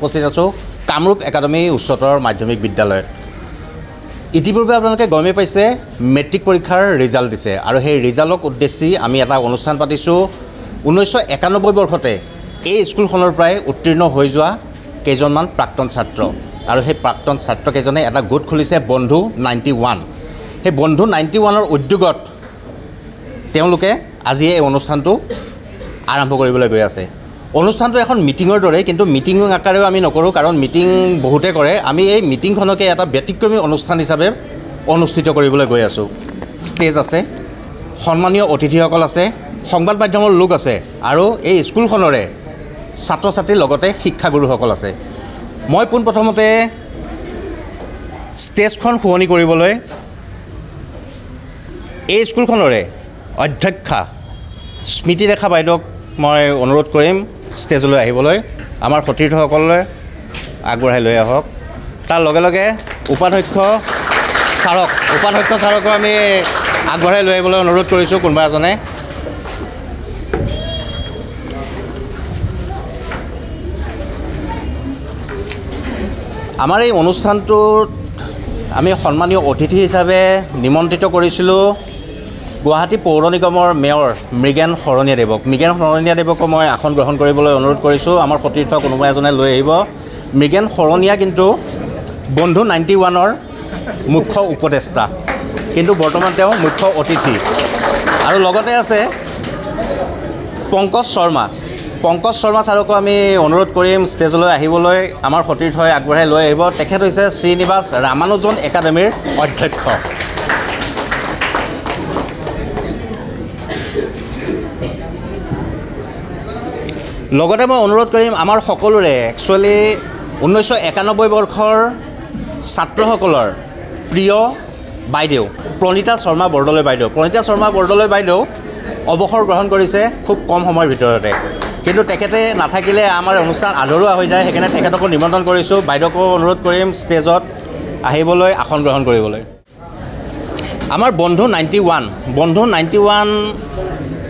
উপস্থিত আছোঁ কামৰূপ একাডেমী উচ্চতৰ মাধ্যমিক বিদ্যালয়ত। ইতিপূৰ্বে আপোনালোকে গমেই পাইছে মেট্ৰিক পৰীক্ষাৰ ৰিজাল্ট দিছে আৰু সেই ৰিজাল্টক উদ্দেশ্যি আমি এটা অনুষ্ঠান পাতিছোঁ 1991 বৰ্ষতে এই স্কুলখনৰ পৰাই উত্তীৰ্ণ হৈ যোৱা কেইজনমান প্ৰাক্তন ছাত্ৰ আৰু সেই প্ৰাক্তন ছাত্ৰকেইজনে এটা গোট খুলিছে বন্ধু 91। সেই বন্ধু 91ৰ উদ্যোগত তেওঁলোকে আজি এই অনুষ্ঠানটো আৰম্ভ কৰিবলৈ গৈ আছে। অনুষ্ঠানটো এখন মিটিঙৰ দৰে, কিন্তু মিটিং আকাৰেও আমি নকৰোঁ, কাৰণ মিটিং বহুতে কৰে। আমি এই মিটিংখনকে এটা ব্যতিক্ৰমী অনুষ্ঠান হিচাপে অনুষ্ঠিত কৰিবলৈ গৈ আছোঁ। ষ্টেজ আছে, সন্মানীয় অতিথিসকল আছে, সংবাদ মাধ্যমৰ লোক আছে আৰু এই স্কুলখনৰে ছাত্ৰ ছাত্ৰীৰ লগতে শিক্ষাগুৰুসকল আছে। মই পোনপ্ৰথমতে ষ্টেজখন শুৱনি কৰিবলৈ এই স্কুলখনৰে অধ্যক্ষা স্মৃতিৰেখা বাইদেউক মই অনুৰোধ কৰিম ষ্টেজলৈ আহিবলৈ। আমাৰ সতীৰ্থসকলে আগবঢ়াই লৈ আহক। তাৰ লগে লগে উপাধ্যক্ষ ছাৰকো আমি আগবঢ়াই লৈ আহিবলৈ অনুৰোধ কৰিছোঁ কোনোবা এজনে। আমাৰ এই অনুষ্ঠানটোত আমি সন্মানীয় অতিথি হিচাপে নিমন্ত্ৰিত কৰিছিলোঁ গুৱাহাটী পৌৰ নিগমৰ মেয়ৰ মৃগেন শৰণীয়াদেৱক। মৃগেন শৰণীয়াদেৱকো মই আসন গ্ৰহণ কৰিবলৈ অনুৰোধ কৰিছোঁ। আমাৰ সতীৰ্থ কোনোবা এজনে লৈ আহিব। মৃগেন শৰণীয়া কিন্তু বন্ধু 91ৰ মুখ্য উপদেষ্টা, কিন্তু বৰ্তমান তেওঁ মুখ্য অতিথি। আৰু লগতে আছে পংকজ শৰ্মা ছাৰকো আমি অনুৰোধ কৰিম ষ্টেজলৈ আহিবলৈ। আমাৰ সতীৰ্থই আগবঢ়াই লৈ আহিব। তেখেত হৈছে শ্ৰীনিবাস ৰামানুজন একাডেমীৰ অধ্যক্ষ। লগতে মই অনুৰোধ কৰিম আমাৰ সকলোৰে একচুৱেলি 1991 বৰ্ষৰ ছাত্ৰসকলৰ প্ৰিয় বাইদেউ প্ৰণীতা শৰ্মা বৰদলৈ বাইদেউ অৱসৰ গ্ৰহণ কৰিছে খুব কম সময়ৰ ভিতৰতে, কিন্তু তেখেতে নাথাকিলে আমাৰ অনুষ্ঠান আধৰুৱা হৈ যায়। সেইকাৰণে তেখেতকো নিমন্ত্ৰণ কৰিছোঁ। বাইদেউকো অনুৰোধ কৰিম ষ্টেজত আহিবলৈ, আসন গ্ৰহণ কৰিবলৈ। আমাৰ বন্ধু 91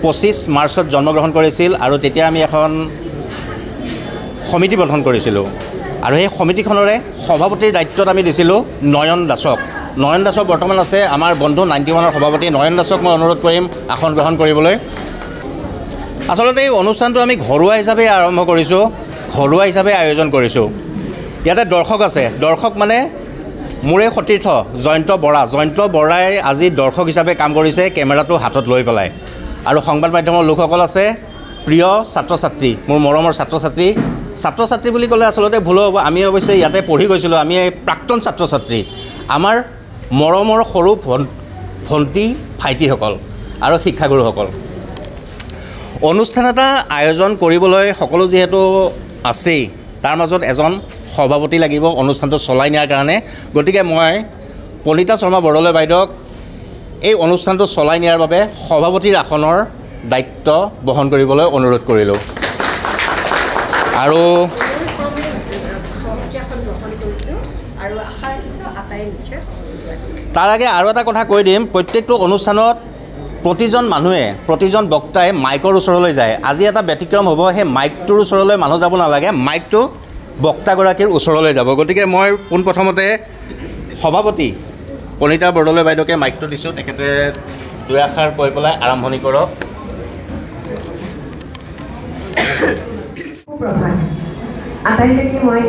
25 মাৰ্চত জন্মগ্ৰহণ কৰিছিল আৰু তেতিয়া আমি এখন সমিতি গঠন কৰিছিলোঁ আৰু সেই সমিতিখনৰে সভাপতিৰ দায়িত্বত আমি দিছিলোঁ নয়ন দাসক বৰ্তমান আছে আমাৰ বন্ধু 91ৰ সভাপতি নয়ন দাসক মই অনুৰোধ কৰিম আসন গ্ৰহণ কৰিবলৈ। আচলতে এই অনুষ্ঠানটো আমি ঘৰুৱা হিচাপে আয়োজন কৰিছোঁ। ইয়াতে দৰ্শক আছে। দৰ্শক মানে মোৰে সতীৰ্থ জয়ন্ত বৰাই আজি দৰ্শক হিচাপে কাম কৰিছে কেমেৰাটো হাতত লৈ পেলাই। আৰু সংবাদ মাধ্যমৰ লোকসকল আছে, প্ৰিয় ছাত্ৰ ছাত্ৰী, মোৰ মৰমৰ ছাত্ৰ ছাত্ৰী বুলি ক'লে আচলতে ভুল হ'ব। আমি অৱশ্যে ইয়াতে পঢ়ি গৈছিলোঁ। আমি প্ৰাক্তন ছাত্ৰ ছাত্ৰী, আমাৰ মৰমৰ সৰু ভণ্টি ভাইটিসকল আৰু শিক্ষাগুৰুসকল। অনুষ্ঠান এটা আয়োজন কৰিবলৈ সকলো যিহেতু আছেই, তাৰ মাজত এজন সভাপতি লাগিব অনুষ্ঠানটো চলাই নিয়াৰ কাৰণে। গতিকে মই প্ৰণীতা শৰ্মা বৰদলৈ বাইদেউক এই অনুষ্ঠানটো চলাই নিয়াৰ বাবে সভাপতিৰ আসনৰ দায়িত্ব বহন কৰিবলৈ অনুৰোধ কৰিলোঁ। আৰু তাৰ আগে আৰু এটা কথা কৈ দিম, প্ৰত্যেকটো অনুষ্ঠানত প্ৰতিজন বক্তাই মাইকৰ ওচৰলৈ যায়। আজি এটা ব্যতিক্ৰম হ'ব, সেই মাইকটোৰ ওচৰলৈ মানুহ যাব নালাগে, মাইকটো বক্তাগৰাকীৰ ওচৰলৈ যাব। গতিকে মই পোনপ্ৰথমতে সভাপতি প্ৰণীতা বৰদলৈ বাইদেউকে মাইকটো দিছোঁ। তেখেতে দুই আষাৰ কৈ পেলাই আৰম্ভণি কৰক। সুপ্ৰভাত। আটাইলৈকে মই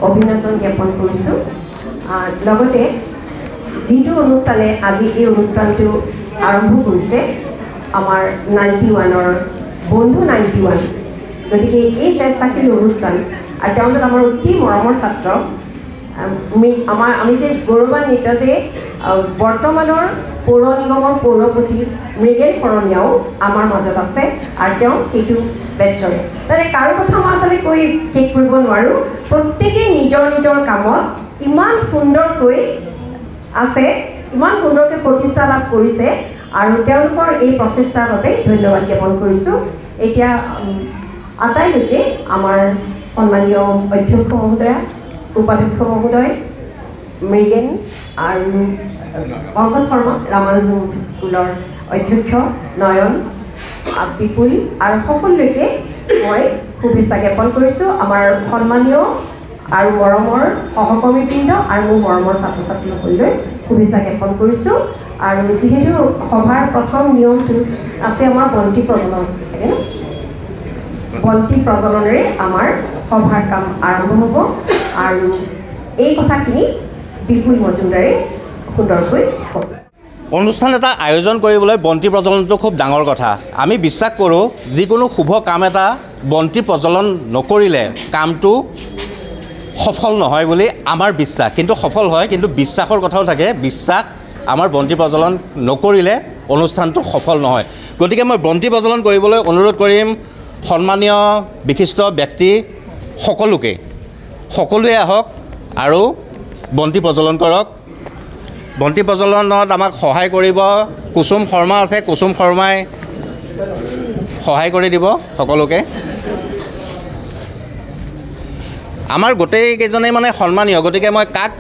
অভিনন্দন জ্ঞাপন কৰিছোঁ। লগতে যিটো অনুষ্ঠানে আজি এই অনুষ্ঠানটো আৰম্ভ কৰিছে আমাৰ 91ৰ বন্ধু 91, গতিকে এই স্বেচ্ছাসেৱী অনুষ্ঠান আৰু তেওঁলোক আমাৰ অতি মৰমৰ ছাত্ৰ। আমি যে গৌৰৱান্বিত যে বৰ্তমানৰ পৌৰ নিগমৰ পৌৰপতি মৃগেন শৰণীয়াও আমাৰ মাজত আছে আৰু তেওঁ সেইটো বেটৰে। তাতে কাৰো কথা মই আচলতে কৈ শেষ কৰিব নোৱাৰোঁ। প্ৰত্যেকেই নিজৰ কামত ইমান সুন্দৰকৈ আছে, ইমান সুন্দৰকৈ প্ৰতিষ্ঠা লাভ কৰিছে আৰু তেওঁলোকৰ এই প্ৰচেষ্টাৰ বাবে ধন্যবাদ জ্ঞাপন কৰিছোঁ। এতিয়া আটাইলৈকে আমাৰ সন্মানীয় অধ্যক্ষ মহোদয়া, উপাধ্যক্ষ মহোদয়, মৃগেন আৰু পংকজ শৰ্মা, ৰামানুজন স্কুলৰ অধ্যক্ষ নয়ন, বিপুল আৰু সকলোলৈকে মই শুভেচ্ছা জ্ঞাপন কৰিছোঁ। আমাৰ সন্মানীয় আৰু মৰমৰ সহকৰ্মীবৃন্দ আৰু মোৰ মৰমৰ ছাত্ৰ ছাত্ৰীসকললৈ শুভেচ্ছা জ্ঞাপন কৰিছোঁ। আৰু যিহেতু সভাৰ প্ৰথম নিয়মটো আছে আমাৰ বন্তি প্ৰজ্বলন আছে চাগে ন, বন্তি প্ৰজ্বলনেৰে আমাৰ সভাৰ কাম আৰম্ভ হ'ব। আৰু এই কথাখিনি বিপুল মজুমদাৰে সুন্দৰকৈ ক'ব। অনুষ্ঠান এটা আয়োজন কৰিবলৈ বন্তি প্ৰজ্বলনটো খুব ডাঙৰ কথা। আমি বিশ্বাস কৰোঁ যিকোনো শুভ কাম এটা বন্তি প্ৰজ্বলন নকৰিলে কামটো সফল নহয় বুলি আমাৰ বিশ্বাস। কিন্তু সফল হয়, কিন্তু বিশ্বাসৰ কথাও থাকে। বিশ্বাস আমাৰ বন্তি প্ৰজ্বলন নকৰিলে অনুষ্ঠানটো সফল নহয়। গতিকে মই বন্তি প্ৰজ্বলন কৰিবলৈ অনুৰোধ কৰিম সন্মানীয় বিশিষ্ট ব্যক্তি সকলোৱে আহক আৰু বন্তি প্ৰজ্বলন কৰক। বন্তি প্ৰজ্বলনত আমাক সহায় কৰিব কুসুম শৰ্মা আছে, কুসুম শৰ্মাই সহায় কৰি দিব সকলোকে। আমাৰ গোটেইকেইজনেই মানে সন্মানীয়, গতিকে মই কাক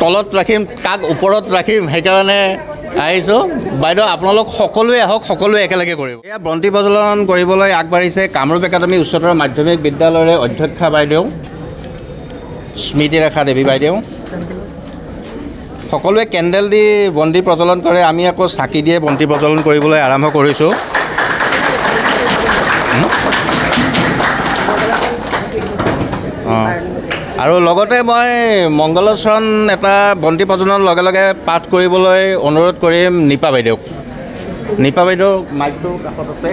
তলত ৰাখিম কাক ওপৰত ৰাখিম সেইকাৰণে আহিছোঁ। বাইদেউ আপোনালোক সকলোৱে আহক, সকলোৱে একেলগে কৰিব। এয়া বন্তি প্ৰজ্বলন কৰিবলৈ আগবাঢ়িছে কামৰূপ একাডেমী উচ্চতৰ মাধ্যমিক বিদ্যালয়ৰে অধ্যক্ষা বাইদেউ স্মৃতিৰেখা দেৱী বাইদেউ। সকলোৱে কেণ্ডেল দি বন্তি প্ৰজ্বলন কৰে, আমি আকৌ চাকি দিয়ে বন্তি প্ৰজ্বলন কৰিবলৈ আৰম্ভ কৰিছোঁ। আৰু লগতে মই মংগলচৰণ এটা বন্তি প্ৰজ্বলনৰ লগে লগে পাঠ কৰিবলৈ অনুৰোধ কৰিম নিপা বাইদেউক। নিপা বাইদেউ মাইকটো কাষত আছে।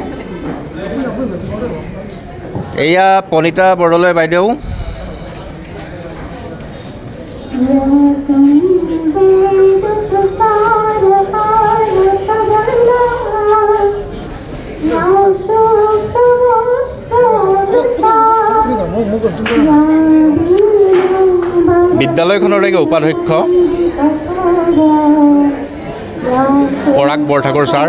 এয়া পনিতা বৰদলৈ বাইদেউ। বিদ্যালয়খনৰ উপাধ্যক্ষ পৰাগ বৰঠাকুৰ ছাৰ।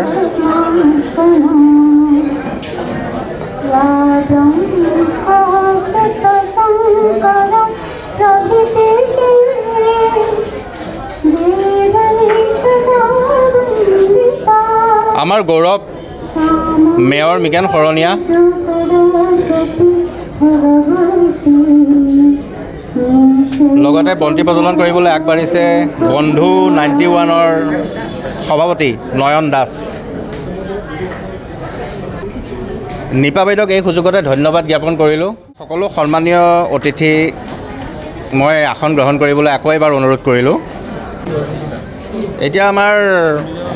আমাৰ গৌৰৱ মেয়ৰ মৃগেন শৰণীয়া। লগতে বন্তি প্ৰজ্বলন কৰিবলৈ আগবাঢ়িছে বন্ধু 91ৰ সভাপতি নয়ন দাস। নিপা বাইদেউক এই সুযোগতে ধন্যবাদ জ্ঞাপন কৰিলোঁ। সকলো সন্মানীয় অতিথি মই আসন গ্ৰহণ কৰিবলৈ আকৌ এবাৰ অনুৰোধ কৰিলোঁ। এতিয়া আমাৰ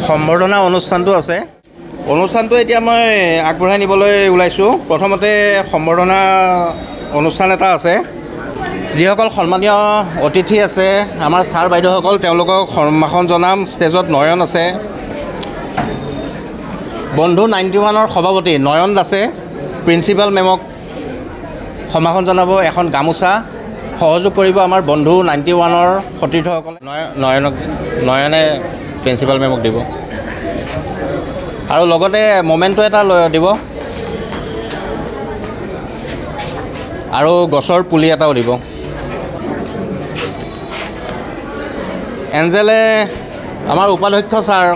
সম্বৰ্ধনা অনুষ্ঠানটো আছে। অনুষ্ঠানটো এতিয়া মই আগবঢ়াই নিবলৈ ওলাইছোঁ। প্ৰথমতে সম্বৰ্ধনা অনুষ্ঠান এটা আছে। যিসকল সন্মানীয় অতিথি আছে আমাৰ ছাৰ বাইদেউসকল, তেওঁলোকক সম্ভাষণ জনাম। ষ্টেজত নয়ন আছে, বন্ধু 91ৰ সভাপতি নয়ন দাসে প্ৰিন্সিপাল মেমক সম্ভাষণ জনাব। এখন গামোচা সহযোগ কৰিব আমাৰ বন্ধু 91ৰ সতীৰ্থসকলে। নয়নে প্ৰিন্সিপাল মেমক দিব আৰু লগতে মমেণ্টো এটা দিব আৰু গছৰ পুলি এটাও দিব। এঞ্জেলে আমাৰ উপাধ্যক্ষ ছাৰ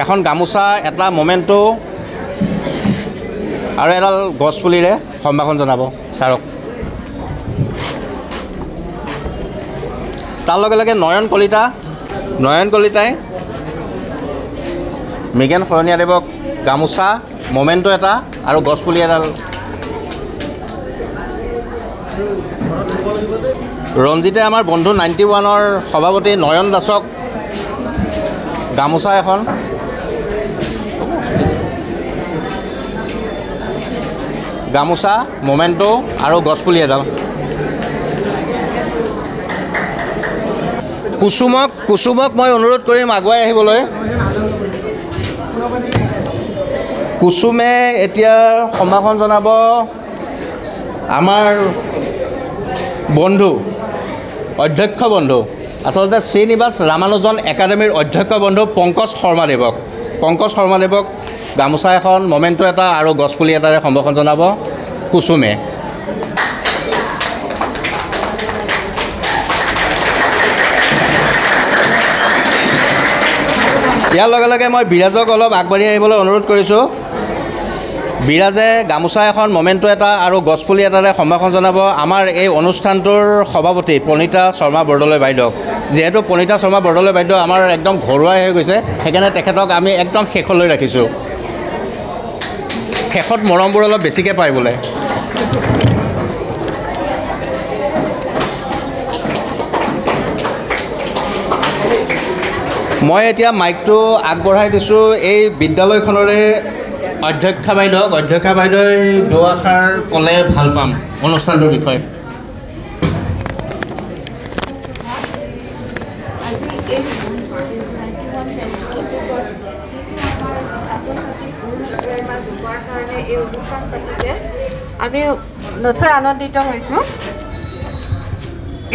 এখন গামোচা, এটা মমেণ্টো আৰু এডাল গছপুলিৰে সম্ভাষণ জনাব ছাৰক। তাৰ লগে লগে নয়ন কলিতাই মৃগেন শৰণীয়াদেৱক গামোচা, মমেণ্টো এটা আৰু গছপুলি এডাল। ৰঞ্জিতে আমাৰ বন্ধু 91ৰ সভাপতি নয়ন দাসক গামোচা এখন, গামোচা, মমেণ্টো আৰু গছপুলি এডাল। কুসুমক মই অনুৰোধ কৰিম আগুৱাই আহিবলৈ। কুসুমে এতিয়া সম্ভাষণ জনাব আমাৰ বন্ধু, অধ্যক্ষ বন্ধু, আচলতে শ্ৰীনিবাস ৰামানুজন একাডেমীৰ অধ্যক্ষ বন্ধু পংকজ শৰ্মাদেৱক গামোচা এখন, মমেণ্টো এটা আৰু গছপুলি এটাৰে সম্ভাষণ জনাব কুসুমে। ইয়াৰ লগে লগে মই বিৰাজক অলপ আগবাঢ়ি আহিবলৈ অনুৰোধ কৰিছোঁ। বিৰাজে গামোচা এখন মমেণ্টো এটা আৰু গছপুলি এটাৰে সম্ভাষণ জনাব আমাৰ এই অনুষ্ঠানটোৰ সভাপতি প্ৰণীতা শৰ্মা বৰদলৈ বাইদেউক। যিহেতু প্ৰণীতা শৰ্মা বৰদলৈ বাইদেউ আমাৰ একদম ঘৰুৱাই হৈ গৈছে, সেইকাৰণে তেখেতক আমি একদম শেষলৈ ৰাখিছোঁ। শেষত মৰমবোৰ অলপ বেছিকৈ পায় বোলে। মই এতিয়া মাইকটো আগবঢ়াই দিছোঁ এই বিদ্যালয়খনৰে অধ্যক্ষা বাইদেউক। অধ্যক্ষা বাইদেৱে দুআষাৰ ক'লে ভাল পাম অনুষ্ঠানটোৰ বিষয়ে। আমি নথৈ আনন্দিত হৈছোঁ।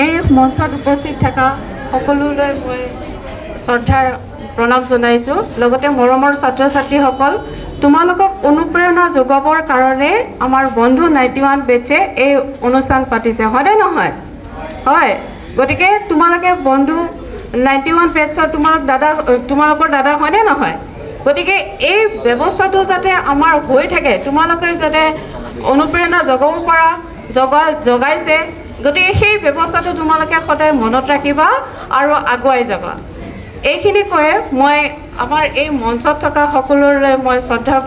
এই মঞ্চত উপস্থিত থকা সকলোলৈ মই শ্ৰদ্ধাৰ প্ৰণাম জনাইছোঁ। লগতে মৰমৰ ছাত্ৰ ছাত্ৰীসকল, তোমালোকক অনুপ্ৰেৰণা যোগাবৰ কাৰণে আমাৰ বন্ধু 91 বেটছে এই অনুষ্ঠান পাতিছে, হয়নে নহয়? হয়, গতিকে তোমালোকে বন্ধু 91 বেটছৰ তোমালোকৰ দাদা হয়নে নহয়? গতিকে এই ব্যৱস্থাটো যাতে আমাৰ হৈ থাকে, তোমালোকে যাতে অনুপ্ৰেৰণা জগাব পৰা জগাইছে, গতিকে সেই ব্যৱস্থাটো তোমালোকে সদায় মনত ৰাখিবা আৰু আগুৱাই যাবা। এইখিনি কৈয়ে মই আমাৰ এই মঞ্চত থকা সকলোৰে মই শ্ৰদ্ধা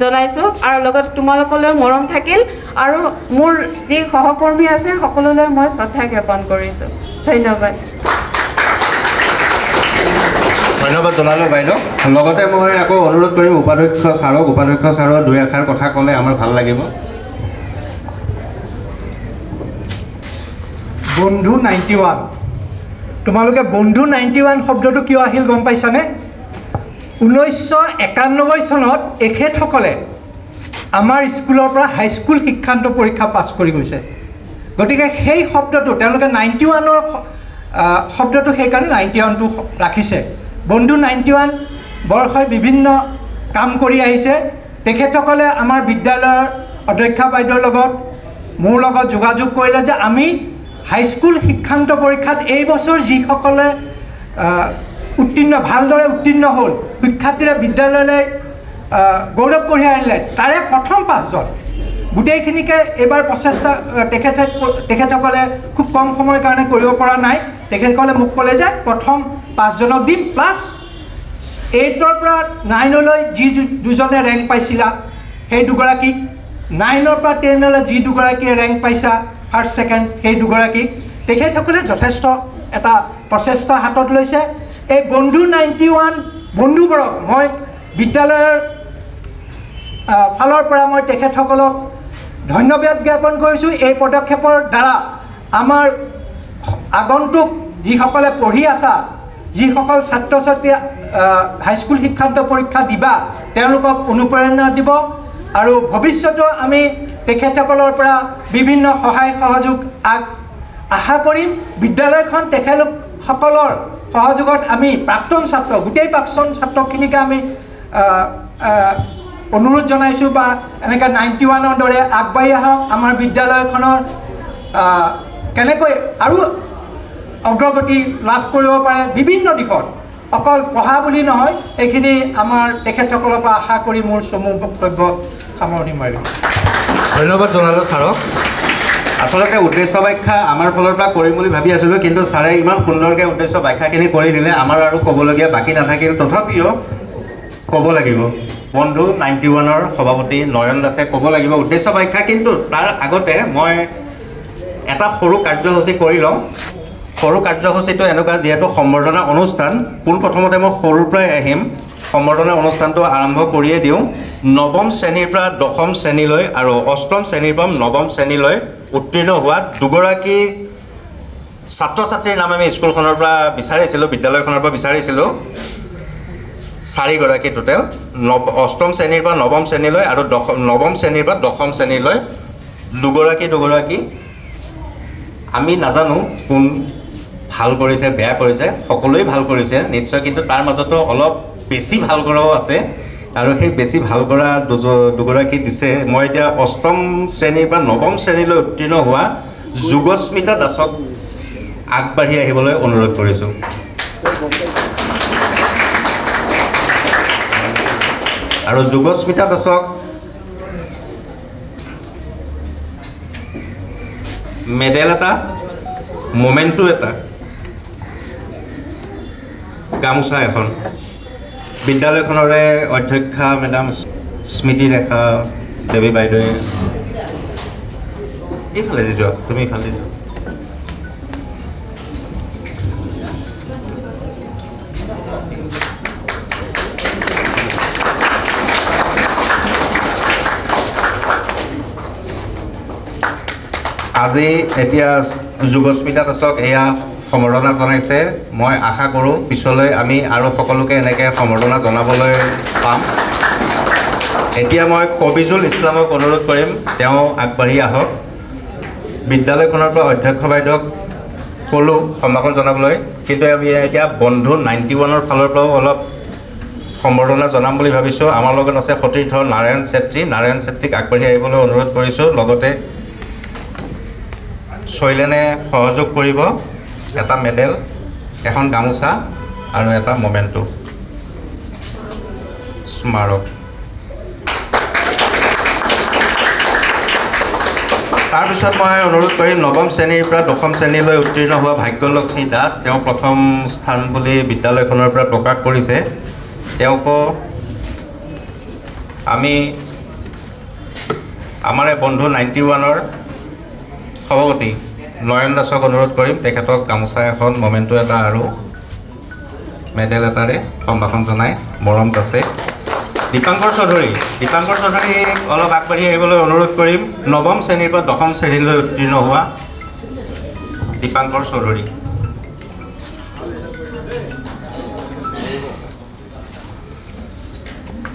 জনাইছোঁ আৰু লগতে তোমালোকলৈ মৰম থাকিল আৰু মোৰ যি সহকৰ্মী আছে সকলোলৈ মই শ্ৰদ্ধা জ্ঞাপন কৰিছোঁ। ধন্যবাদ। ধন্যবাদ জনালোঁ বাইদেউ। লগতে মই আকৌ অনুৰোধ কৰিম উপাধ্যক্ষ ছাৰক। উপাধ্যক্ষ ছাৰৰ দুই এষাৰ কথা ক'লে আমাৰ ভাল লাগিব। বন্ধু 91, তোমালোকে বন্ধু 91 শব্দটো কিয় আহিল গম পাইছানে? 1991 চনত এখেতসকলে আমাৰ স্কুলৰ পৰা হাইস্কুল শিক্ষান্ত পৰীক্ষা পাছ কৰি গৈছে। গতিকে সেই শব্দটো তেওঁলোকে 91ৰ শব্দটো সেইকাৰণে 91টো ৰাখিছে। বন্ধু 91 বৰ্ষই বিভিন্ন কাম কৰি আহিছে। তেখেতসকলে আমাৰ বিদ্যালয়ৰ অধ্যক্ষা বাইদেউৰ লগত মোৰ লগত যোগাযোগ কৰিলে যে আমি হাইস্কুল শিক্ষান্ত পৰীক্ষাত এই বছৰ যিসকলে ভালদৰে উত্তীৰ্ণ হ'ল, শিক্ষাৰ্থীৰে বিদ্যালয়লৈ গৌৰৱ কঢ়িয়াই আনিলে, তাৰে প্ৰথম 5জন গোটেইখিনিকে এইবাৰ প্ৰচেষ্টা তেখেতসকলে খুব কম সময়ৰ কাৰণে কৰিব পৰা নাই। তেখেতসকলে মোক ক'লে যে প্ৰথম 5জনক দিম, প্লাছ 8ৰ পৰা 9লৈ যি দুজনে ৰেংক পাইছিলা সেই দুগৰাকীক, 9ৰ পৰা 10লৈ যি দুগৰাকীয়ে ৰেংক পাইছা ফাৰ্ষ্ট ছেকেণ্ড সেই দুগৰাকীক, তেখেতসকলে যথেষ্ট এটা প্ৰচেষ্টা হাতত লৈছে। এই বন্ধু 91 বন্ধুবোৰক মই বিদ্যালয়ৰ ফালৰ পৰা মই তেখেতসকলক ধন্যবাদ জ্ঞাপন কৰিছোঁ। এই পদক্ষেপৰ দ্বাৰা আমাৰ আগন্তুক যিসকলে পঢ়ি আছা, যিসকল ছাত্ৰ ছাত্ৰীয়ে হাইস্কুল শিক্ষান্ত পৰীক্ষা দিবা, তেওঁলোকক অনুপ্ৰেৰণা দিব আৰু ভৱিষ্যতেও আমি তেখেতসকলৰ পৰা বিভিন্ন সহায় সহযোগ আশা কৰিম। বিদ্যালয়খন তেখেতসকলৰ সহযোগত আমি গোটেই প্ৰাক্তন ছাত্ৰখিনিকে আমি অনুৰোধ জনাইছোঁ বা এনেকৈ 91ৰ দৰে আগবাঢ়ি আহক। আমাৰ বিদ্যালয়খনৰ কেনেকৈ আৰু অগ্ৰগতি লাভ কৰিব পাৰে বিভিন্ন দিশত, অকল পঢ়া বুলি নহয়, এইখিনি আমাৰ তেখেতসকলৰ পৰা আশা কৰি মোৰ চমু বক্তব্য সামৰণি মাৰিলোঁ। ধন্যবাদ জনালোঁ ছাৰক। আচলতে উদ্দেশ্য ব্যাখ্যা আমাৰ ফালৰ পৰা কৰিম বুলি ভাবি আছিলোঁ, কিন্তু ছাৰে ইমান সুন্দৰকৈ উদ্দেশ্য ব্যাখ্যাখিনি কৰি দিলে আমাৰ আৰু ক'বলগীয়া বাকী নাথাকিল। তথাপিও ক'ব লাগিব, বন্ধু 91ৰ সভাপতি নয়ন দাসে ক'ব লাগিব উদ্দেশ্য ব্যাখ্যা। কিন্তু তাৰ আগতে মই এটা সৰু কাৰ্যসূচী কৰি লওঁ। সৰু কাৰ্যসূচীটো এনেকুৱা, যিহেতু সম্বৰ্ধনা অনুষ্ঠান, পোনপ্ৰথমতে মই সৰুৰ পৰাই আহিম, সম্বৰ্ধনা অনুষ্ঠানটো আৰম্ভ কৰিয়ে দিওঁ। 9ম শ্ৰেণীৰ পৰা 10ম শ্ৰেণীলৈ আৰু 8ম শ্ৰেণীৰ পৰা 9ম শ্ৰেণীলৈ উত্তীৰ্ণ হোৱা দুগৰাকী ছাত্ৰ ছাত্ৰীৰ নাম আমি স্কুলখনৰ পৰা বিচাৰিছিলোঁ, বিদ্যালয়খনৰ পৰা বিচাৰিছিলোঁ। 4গৰাকী টোটেল, 8ম শ্ৰেণীৰ পৰা 9ম শ্ৰেণীলৈ আৰু 9ম শ্ৰেণীৰ পৰা 10ম শ্ৰেণীলৈ দুগৰাকী। আমি নাজানো কোন ভাল কৰিছে বেয়া কৰিছে, সকলোৱে ভাল কৰিছে নিশ্চয়, কিন্তু তাৰ মাজতো অলপ বেছি ভাল কৰাও আছে আৰু সেই বেছি ভাল কৰা দুগৰাকী দিছে। মই এতিয়া 8ম শ্ৰেণীৰ পৰা 9ম শ্ৰেণীলৈ উত্তীৰ্ণ হোৱা যোগস্মিতা দাসক আগবাঢ়ি আহিবলৈ অনুৰোধ কৰিছোঁ। আৰু যোগস্মিতা দাসক মেডেল এটা, মোমেণ্টো এটা, গামোচা এখন বিদ্যালয়খনৰে অধ্যক্ষা মেডাম স্মৃতি ৰেখা দেৱী বাইদেৱে এইফালে দি যোৱা, তুমি এইফালে যোৱা। আজি এতিয়া যুগস্মিতা দাসক এয়া সম্বৰ্ধনা জনাইছে। মই আশা কৰোঁ পিছলৈ আমি আৰু সকলোকে এনেকৈ সম্বৰ্ধনা জনাবলৈ পাম। এতিয়া মই কবিজুল ইছলামক অনুৰোধ কৰিম তেওঁ আগবাঢ়ি আহক। বিদ্যালয়খনৰ পৰা অধ্যক্ষ বাইদেউক ক'লোঁ সম্ভাষণ জনাবলৈ, কিন্তু আমি এতিয়া বন্ধু 91ৰ ফালৰ পৰাও অলপ সম্বৰ্ধনা জনাম বুলি ভাবিছোঁ। আমাৰ লগত আছে সতীৰ্থ নাৰায়ণ চেত্ৰী। নাৰায়ণ চেত্ৰীক আগবাঢ়ি আহিবলৈ অনুৰোধ কৰিছোঁ। লগতে শৈলেনে সহযোগ কৰিব, এটা মেডেল, এখন গামোচা আৰু এটা মোমেণ্টো স্মাৰক। তাৰপিছত মই অনুৰোধ কৰিম নৱম শ্ৰেণীৰ পৰা দশম শ্ৰেণীলৈ উত্তীৰ্ণ হোৱা ভাগ্যলক্ষ্মী দাস, তেওঁ প্ৰথম স্থান বুলি বিদ্যালয়খনৰ পৰা প্ৰকাশ কৰিছে। তেওঁকো আমি আমাৰ বন্ধু 91ৰ সভাপতি নয়ন দাসক অনুৰোধ কৰিম, তেখেতক গামোচা এখন, মোমেণ্টো এটা আৰু মেডেল এটাৰে সম্ভাষণ জনাই মৰম যাচে। দীপাংকৰ চৌধুৰীক অলপ আগবাঢ়ি আহিবলৈ অনুৰোধ কৰিম। নৱম শ্ৰেণীৰ পৰা দশম শ্ৰেণীলৈ উত্তীৰ্ণ হোৱা দীপাংকৰ চৌধুৰী।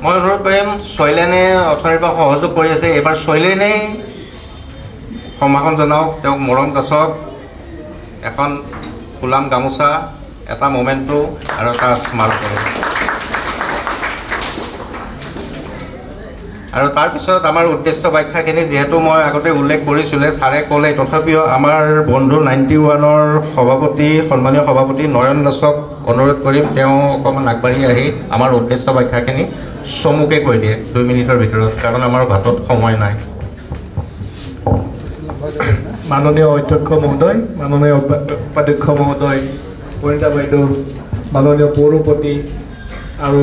মই অনুৰোধ কৰিম শৈলেনে অথনিৰ পৰা সহযোগ কৰি আছে, এইবাৰ শৈলেনেই সম্ভাষণ জনাওক, তেওঁক মৰম যাচক। এখন ফুলাম গামোচা, এটা মোমেণ্টো আৰু এটা স্মাৰক। আৰু তাৰপিছত আমাৰ উদ্দেশ্য ব্যাখ্যাখিনি যিহেতু মই আগতে উল্লেখ কৰিছিলোঁ, ছাৰে ক'লে, তথাপিও আমাৰ বন্ধু 91ৰ সভাপতি, সন্মানীয় সভাপতি নয়ন দাসক অনুৰোধ কৰিম তেওঁ অকণমান আগবাঢ়ি আহি আমাৰ উদ্দেশ্য ব্যাখ্যাখিনি চমুকৈ কৈ দিয়ে 2 মিনিটৰ ভিতৰত, কাৰণ আমাৰ ভাতত সময় নাই। মাননীয় অধ্যক্ষ মহোদয়, মাননীয় উপাধ্যক্ষ মহোদয়, পৰিণীতা বাইদেউ, মাননীয় পৌৰপতি আৰু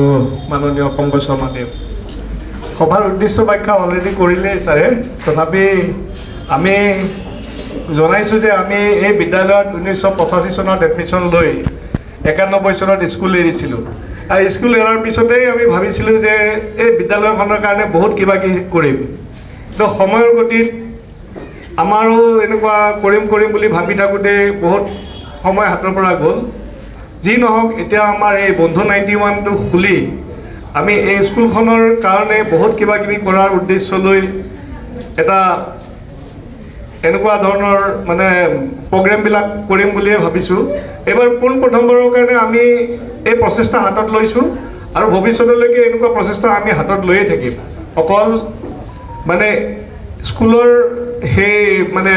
মাননীয় পংকজ শৰ্মাদেৱ, সভাৰ উদ্দেশ্য ব্যাখ্যা অলৰেডি কৰিলেই ছাৰে। তথাপি আমি জনাইছোঁ যে আমি এই বিদ্যালয়ত 1985 চনত এডমিশ্যন লৈ 91 চনত স্কুল এৰিছিলোঁ। আৰু স্কুল এৰাৰ পিছতেই আমি ভাবিছিলোঁ যে এই বিদ্যালয়খনৰ কাৰণে বহুত কিবা কিবি কৰিম, কিন্তু সময়ৰ গতিত আমাৰো এনেকুৱা কৰিম বুলি ভাবি থাকোঁতে বহুত সময় হাতৰ পৰা গ'ল। যি নহওক, এতিয়া আমাৰ এই বন্ধু 91টো খুলি আমি এই স্কুলখনৰ কাৰণে বহুত কিবা কিবি কৰাৰ উদ্দেশ্য লৈ এটা এনেকুৱা ধৰণৰ মানে প্ৰগ্ৰেমবিলাক কৰিম বুলিয়ে ভাবিছোঁ। এইবাৰ পোনপ্ৰথমবাৰৰ কাৰণে আমি এই প্ৰচেষ্টা হাতত লৈছোঁ আৰু ভৱিষ্যতলৈকে এনেকুৱা প্ৰচেষ্টা আমি হাতত লৈয়ে থাকিম। অকল মানে স্কুলৰ সেই মানে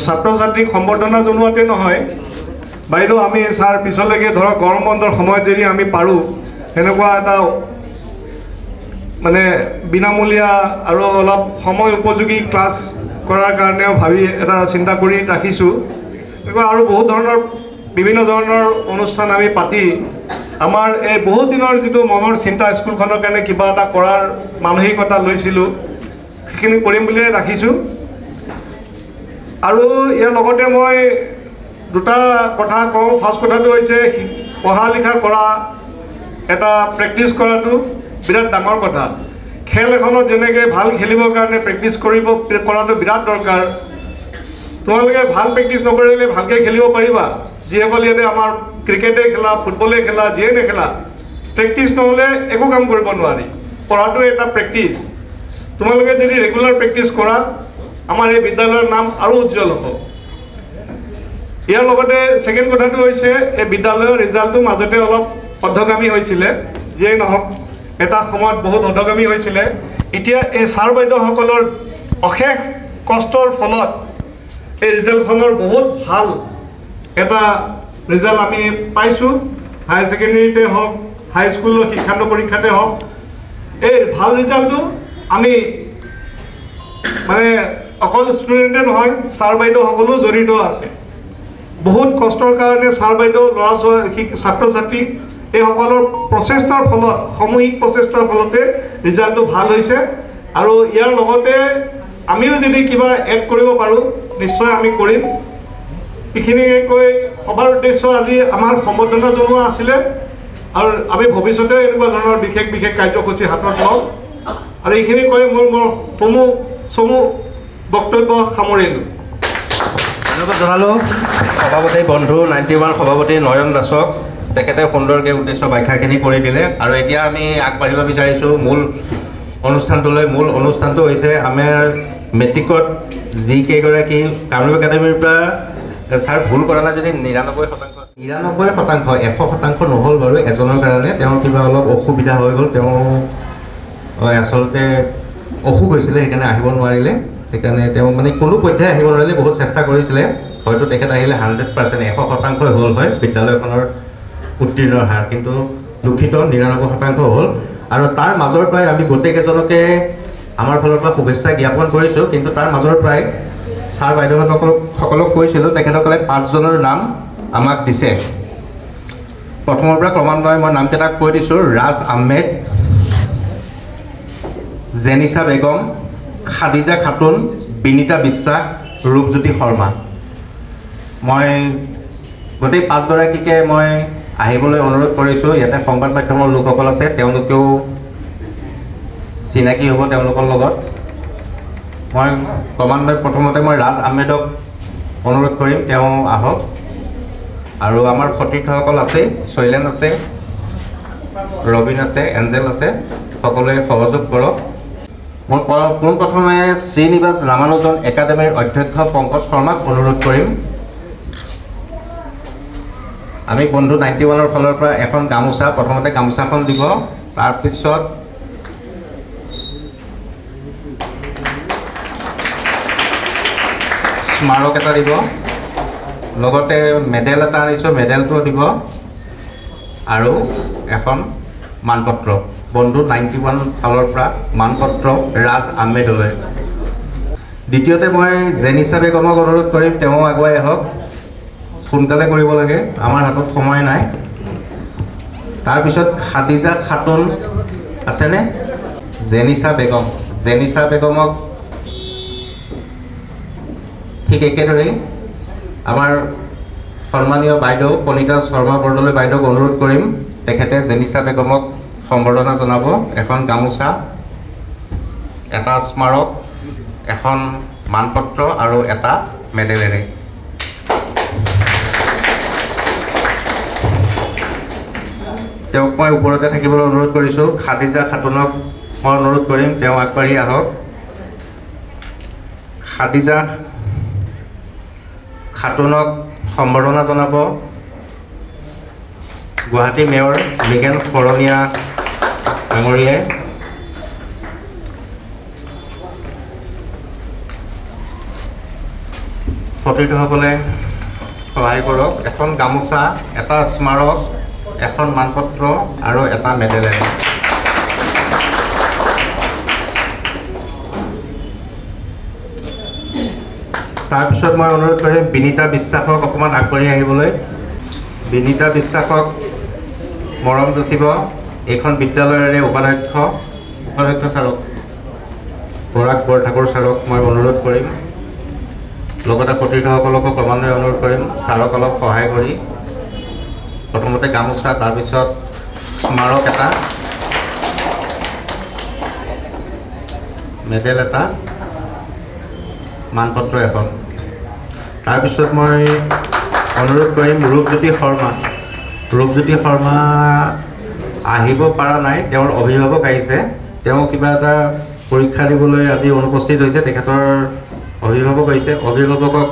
ছাত্ৰ ছাত্ৰীক সম্বৰ্ধনা জনোৱাতে নহয় বাইদেউ, আমি ছাৰ পিছলৈকে ধৰক গৰম বন্ধৰ সময়ত যদি আমি পাৰোঁ সেনেকুৱা এটা মানে বিনামূলীয়া আৰু অলপ সময় উপযোগী ক্লাছ কৰাৰ কাৰণেও ভাবি এটা চিন্তা কৰি ৰাখিছোঁ। এনেকুৱা আৰু বহুত ধৰণৰ বিভিন্ন ধৰণৰ অনুষ্ঠান আমি পাতি আমাৰ এই বহুত দিনৰ যিটো মনৰ চিন্তা স্কুলখনৰ কাৰণে কিবা এটা কৰাৰ মানসিকতা লৈছিলোঁ, সেইখিনি কৰিম বুলিয়ে ৰাখিছোঁ। আৰু ইয়াৰ লগতে মই দুটা কথা কওঁ। ফাৰ্ষ্ট কথাটো হৈছে পঢ়া লিখা কৰা, এটা প্ৰেক্টিছ কৰাটো বিৰাট ডাঙৰ কথা। খেল এখনত যেনেকৈ ভাল খেলিবৰ কাৰণে প্ৰেক্টিছ কৰাটো বিৰাট দৰকাৰ। তোমালোকে ভাল প্ৰেক্টিছ নকৰিলে ভালকৈ খেলিব পাৰিবা। যিসকল ইয়াতে আমাৰ ক্ৰিকেটেই খেলা, ফুটবলেই খেলা, যিয়ে নেখেলা, প্ৰেক্টিছ নহ'লে একো কাম কৰিব নোৱাৰি। পঢ়াটো এটা প্ৰেক্টিছ। তোমালোকে যদি ৰেগুলাৰ প্ৰেক্টিছ কৰা, আমাৰ এই বিদ্যালয়ৰ নাম আৰু উজ্জ্বল হ'ব। ইয়াৰ লগতে ছেকেণ্ড কথাটো হৈছে এই বিদ্যালয়ৰ ৰিজাল্টটো মাজতে অলপ অৰ্ধগামী হৈছিলে। যিয়েই নহওক, এটা সময়ত বহুত অৰ্ধগামী হৈছিলে। এতিয়া এই ছাৰ বাইদেউসকলৰ অশেষ কষ্টৰ ফলত এই ৰিজাল্টখনৰ বহুত ভাল এটা ৰিজাল্ট আমি পাইছোঁ। হায়াৰ ছেকেণ্ডেৰীতে হওক, হাইস্কুলৰ শিক্ষান্ত পৰীক্ষাতে হওক, এই ভাল ৰিজাল্টটো আমি মানে অকল ষ্টুডেণ্টে নহয় ছাৰ বাইদেউসকলো জড়িত আছে বহুত কষ্টৰ কাৰণে ছাৰ বাইদেউ ল'ৰা ছোৱালী ছাত্ৰ ছাত্ৰী এইসকলৰ প্ৰচেষ্টাৰ ফলত সামূহিক প্ৰচেষ্টাৰ ফলতে ৰিজাল্টটো ভাল হৈছে আৰু ইয়াৰ লগতে আমিও যদি কিবা এড কৰিব পাৰোঁ নিশ্চয় আমি কৰিম এইখিনিকে কৈ সভাৰ উদ্দেশ্য আজি আমাৰ সম্বৰ্ধনা জনোৱা আছিলে আৰু আমি ভৱিষ্যতে এনেকুৱা ধৰণৰ বিশেষ বিশেষ কাৰ্যসূচী হাতত লওঁ আৰু এইখিনি কৈ মোৰ চমু বক্তব্য সামৰিলোঁ ধন্যবাদ জনালোঁ সভাপতি বন্ধু 91 সভাপতি নয়ন দাসক তেখেতে সুন্দৰকৈ উদ্দেশ্য ব্যাখ্যাখিনি কৰি দিলে আৰু এতিয়া আমি আগবাঢ়িব বিচাৰিছোঁ মূল অনুষ্ঠানটোলৈ মূল অনুষ্ঠানটো হৈছে আমাৰ মেট্ৰিকত যিকেইগৰাকী কামৰূপ একাডেমীৰ পৰা ছাৰ ভুল কৰা নাই যদি 99% 100% নহ'ল বাৰু এজনৰ কাৰণে তেওঁৰ কিবা অলপ অসুবিধা হৈ গ'ল তেওঁ আচলতে অসুখ হৈছিলে সেইকাৰণে আহিব নোৱাৰিলে সেইকাৰণে তেওঁ মানে কোনো পধ্যে আহিব নোৱাৰিলে বহুত চেষ্টা কৰিছিলে হয়তো তেখেত আহিলে 100% 100% হ'ল হয় বিদ্যালয়খনৰ উত্তীৰ্ণৰ হাৰ কিন্তু দুখিত 99% হ'ল আৰু তাৰ মাজৰ পৰাই আমি গোটেইকেইজনকে আমাৰ ফালৰ পৰা শুভেচ্ছা জ্ঞাপন কৰিছোঁ কিন্তু তাৰ মাজৰ পৰাই ছাৰ বাইদেউসকলক কৈছিলোঁ তেখেতসকলে 5 জনৰ নাম আমাক দিছে প্ৰথমৰ পৰা ক্ৰমান্বয়ে মই নামকেইটা কৈ দিছোঁ ৰাজ আহমেদ জেনিছা বেগম খাদিজা খাতুন বিনীতা বিশ্বাস ৰূপজ্যোতি শৰ্মা মই গোটেই 5গৰাকীকে মই আহিবলৈ অনুৰোধ কৰিছোঁ ইয়াতে সংবাদ মাধ্যমৰ লোকসকল আছে তেওঁলোকেও চিনাকি হ'ব তেওঁলোকৰ লগত মই ক্ৰমান্বয়ে প্ৰথমতে মই ৰাজ আহমেদক অনুৰোধ কৰিম তেওঁ আহক আৰু আমাৰ সতীৰ্থসকল আছে শৈলেন আছে ৰবিন আছে এঞ্জেল আছে সকলোৱে সহযোগ কৰক মই পোনপ্ৰথমে শ্ৰীনিবাস ৰামানুজন একাডেমীৰ অধ্যক্ষ পংকজ শৰ্মাক অনুৰোধ কৰিম আমি বন্ধু 91ৰ ফালৰ পৰা এখন গামোচা প্ৰথমতে গামোচাখন দিব তাৰপিছত স্মাৰক এটা দিব লগতে মেডেল এটা আনিছোঁ মেডেলটো দিব আৰু এখন মানপত্ৰ বন্ধু 91 ফালৰ পৰা মানপত্ৰ ৰাজ আহমেদলৈ দ্বিতীয়তে মই জেনিছা বেগমক অনুৰোধ কৰিম তেওঁ আগুৱাই আহক সোনকালে কৰিব লাগে আমাৰ হাতত সময় নাই তাৰপিছত খাদিজা খাতুন আছেনে জেনিছা বেগমক ঠিক একেদৰেই আমাৰ সন্মানীয় বাইদেউ কণিকা শৰ্মা বৰদলৈ বাইদেউক অনুৰোধ কৰিম তেখেতে জেনিছা বেগমক সম্বৰ্ধনা জনাব এখন গামোচা এটা স্মাৰক এখন মানপত্ৰ আৰু এটা মেডেলেৰে তেওঁক মই ওপৰতে থাকিবলৈ অনুৰোধ কৰিছোঁ খাদিজা খাতুনক মই অনুৰোধ কৰিম তেওঁ আগবাঢ়ি আহক খাদিজা খাতুনক সম্বৰ্ধনা জনাব গুৱাহাটী মেয়ৰ মৃগেন শৰণীয়া ডাঙৰীয়াই সতীৰ্থসকলে সহায় কৰক এখন গামোচা এটা স্মাৰক এখন মানপত্ৰ আৰু এটা মেডেলেৰে তাৰপিছত মই অনুৰোধ কৰিম বিনীতা বিশ্বাসক অকণমান আগবাঢ়ি আহিবলৈ বিনীতা বিশ্বাসক মৰম যাচিব এইখন বিদ্যালয়ৰে উপাধ্যক্ষ ছাৰক পৰাগ বৰঠাকুৰ ছাৰক মই অনুৰোধ কৰিম লগতে সতীৰ্থসকলকো ক্ৰমান্বয়ে অনুৰোধ কৰিম ছাৰক অলপ সহায় কৰি প্ৰথমতে গামোচা তাৰপিছত স্মাৰক এটা মেডেল এটা মানপত্ৰ এখন তাৰপিছত মই অনুৰোধ কৰিম ৰূপজ্যোতি শৰ্মা আহিব পৰা নাই তেওঁৰ অভিভাৱক আহিছে তেওঁ কিবা এটা পৰীক্ষা দিবলৈ আজি অনুপস্থিত হৈছে তেখেতৰ অভিভাৱক আহিছে অভিভাৱকক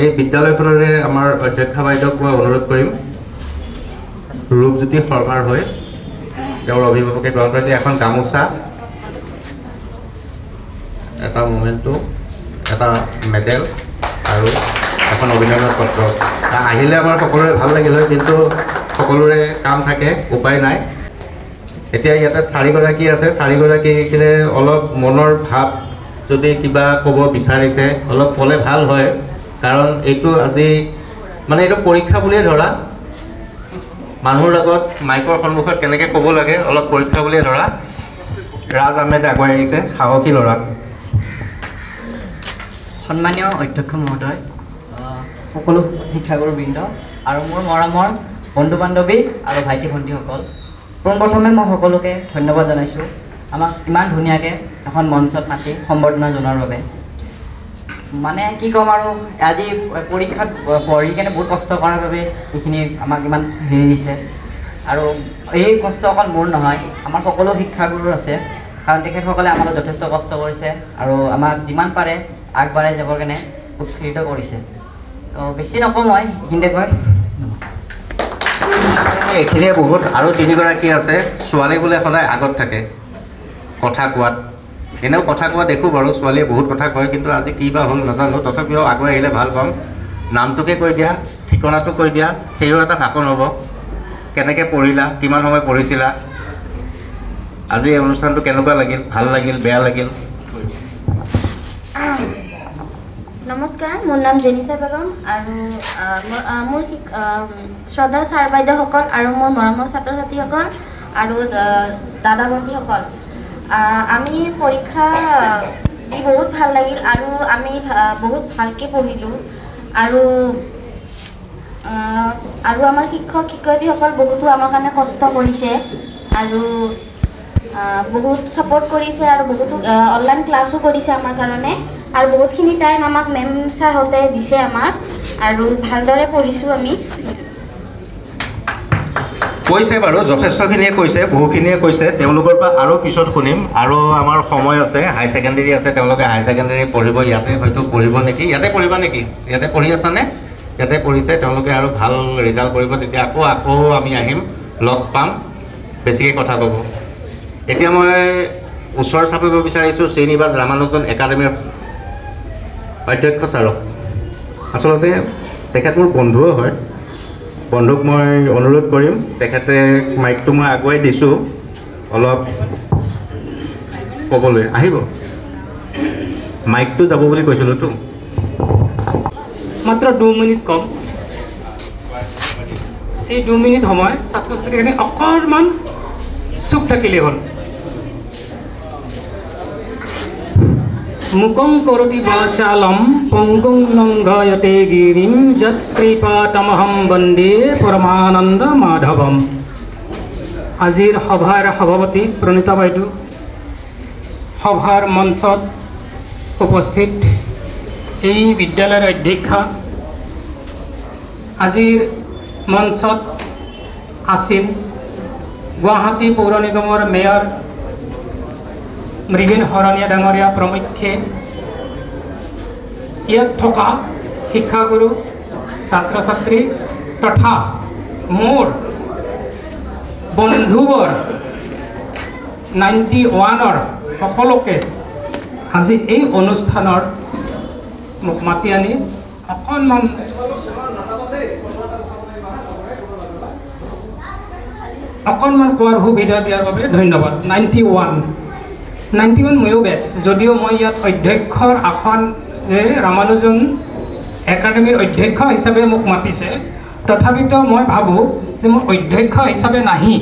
এই বিদ্যালয়খনৰে আমাৰ অধ্যক্ষা বাইদেউক মই অনুৰোধ কৰিম ৰূপজ্যোতি শৰ্মাৰ হৈ তেওঁৰ অভিভাৱকে গ্ৰহণ কৰি এখন গামোচা এটা মোমেণ্টো এটা মেডেল আৰু এখন অভিনন্দন পত্ৰ আহিলে আমাৰ সকলোৰে ভাল লাগিল হয় কিন্তু সকলোৰে কাম থাকে উপায় নাই এতিয়া ইয়াতে 4গৰাকী আছে, 4গৰাকীৰে অলপ মনৰ ভাৱ যদি কিবা ক'ব বিচাৰিছে অলপ ক'লে ভাল হয়, কাৰণ এইটো আজি মানে এইটো পৰীক্ষা বুলিয়ে ধৰা, মানুহৰ লগত মাইকৰ সন্মুখত কেনেকৈ ক'ব লাগে অলপ পৰীক্ষা বুলিয়ে ধৰা। ৰাজ আহমেদ আগুৱাই আহিছে, সাহসী ল'ৰা। সন্মানীয় অধ্যক্ষ মহোদয়, সকলো শিক্ষাগুৰুবৃন্দ আৰু মোৰ মৰমৰ বন্ধু বান্ধৱী আৰু ভাইটি ভণ্টিসকল, পোনপ্ৰথমে মই সকলোকে ধন্যবাদ জনাইছোঁ আমাক ইমান ধুনীয়াকৈ এখন মঞ্চত মাতি সম্বৰ্ধনা জনোৱাৰ বাবে। মানে কি ক'ম আৰু, আজি পৰীক্ষাত পঢ়ি কেনে বহুত কষ্ট কৰাৰ বাবে এইখিনি আমাক ইমান হেৰি দিছে। আৰু এই কষ্ট অকল মোৰ নহয়, আমাৰ সকলো শিক্ষাগুৰু আছে, কাৰণ তেখেতসকলে আমাক যথেষ্ট কষ্ট কৰিছে আৰু আমাক যিমান পাৰে আগবাঢ়াই যাবৰ কাৰণে উৎসাহিত কৰিছে। তো বেছি নকওঁ মই, এইখিনিতে কয়। এইখিনিয়ে বহুত। আৰু 3গৰাকী আছে, ছোৱালী বোলে সদায় আগত থাকে কথা কোৱাত। এনেও কথা কোৱা দেখোঁ বাৰু, ছোৱালীয়ে বহুত কথা কয়, কিন্তু আজি কি বা হ'ল নাজানো, তথাপিও আগুৱাই আহিলে ভাল পাম। নামটোকে কৈ দিয়া, ঠিকনাটো কৈ দিয়া, সেইও এটা ভাষণ হ'ব। কেনেকৈ পঢ়িলা, কিমান সময় পঢ়িছিলা, আজি এই অনুষ্ঠানটো কেনেকুৱা লাগিল, ভাল লাগিল, বেয়া লাগিল? নমস্কাৰ, মোৰ নাম জেনিছা বেগম আৰু মোৰ শ্ৰদ্ধা ছাৰ বাইদেউসকল আৰু মোৰ মৰমৰ ছাত্ৰ ছাত্ৰীসকল আৰু দাদা ভণ্টিসকল, আমি পৰীক্ষা দি বহুত ভাল লাগিল আৰু আমি বহুত ভালকৈ পঢ়িলোঁ আৰু আমাৰ শিক্ষক শিক্ষয়িত্ৰীসকল বহুতো আমাৰ কাৰণে কষ্ট কৰিছে আৰু বহুত ছাপোৰ্ট কৰিছে আৰু বহুতো অনলাইন ক্লাছো কৰিছে আমাৰ কাৰণে আৰু বহুতখিনি টাইম আমাক মেম ছাৰহঁতে দিছে আমাক আৰু ভালদৰে পঢ়িছোঁ আমি। কৈছে বাৰু, যথেষ্টখিনিয়ে কৈছে, বহুখিনিয়ে কৈছে, তেওঁলোকৰ পৰা আৰু পিছত শুনিম। আৰু আমাৰ সময় আছে, হাই ছেকেণ্ডেৰী আছে, তেওঁলোকে হাই ছেকেণ্ডেৰী পঢ়িব, ইয়াতে হয়তো পঢ়িব নেকি, ইয়াতে পঢ়িবা নেকি, ইয়াতে পঢ়ি আছানে? ইয়াতে পঢ়িছে, তেওঁলোকে আৰু ভাল ৰিজাল্ট কৰিব, তেতিয়া আকৌ আমি আহিম, লগ পাম, বেছিকৈ কথা ক'ব। এতিয়া মই ওচৰ চাপিব বিচাৰিছোঁ শ্ৰীনিবাস ৰামানুজন একাডেমীৰ অধ্যক্ষ ছাৰক। আচলতে তেখেত মোৰ বন্ধুও হয়, বন্ধুক মই অনুৰোধ কৰিম, তেখেতে মাইকটো মই আগুৱাই দিছোঁ অলপ ক'বলৈ। আহিব, মাইকটো যাব বুলি কৈছিলোঁতো। মাত্ৰ 2 মিনিট কম। এই 2 মিনিট সময় ছাত্ৰ ছাত্ৰীখিনি অকণমান চুপ থাকিলে হ'ল। মুকং কৰোতি বাচালম পংগং লংঘয়তে গিৰিম যৎকৃপাতমহং বন্দে পৰমানন্দ মাধৱম। আজিৰ সভাৰ সভাপতি প্ৰণীতা বাইদেউ, সভাৰ মঞ্চত উপস্থিত এই বিদ্যালয়ৰ অধ্যক্ষা, আজিৰ মঞ্চত আছিল গুৱাহাটী পৌৰ নিগমৰ মেয়ৰ মৃগীন শৰণীয়া ডাঙৰীয়া প্ৰমুখ্যে, ইয়াত থকা শিক্ষাগুৰু, ছাত্ৰ ছাত্ৰী তথা মোৰ বন্ধুবৰ 91ৰ সকলোকে আজি এই অনুষ্ঠানৰ মোক মাতি আনি অকণমান কোৱাৰ সুবিধা দিয়াৰ বাবে ধন্যবাদ। 91 ময়ো বেটছ, যদিও মই ইয়াত অধ্যক্ষৰ আসন যে ৰামানুজন একাডেমীৰ অধ্যক্ষ হিচাপে মোক মাতিছে, তথাপিতো মই ভাবোঁ যে মোৰ অধ্যক্ষ হিচাপে নাহি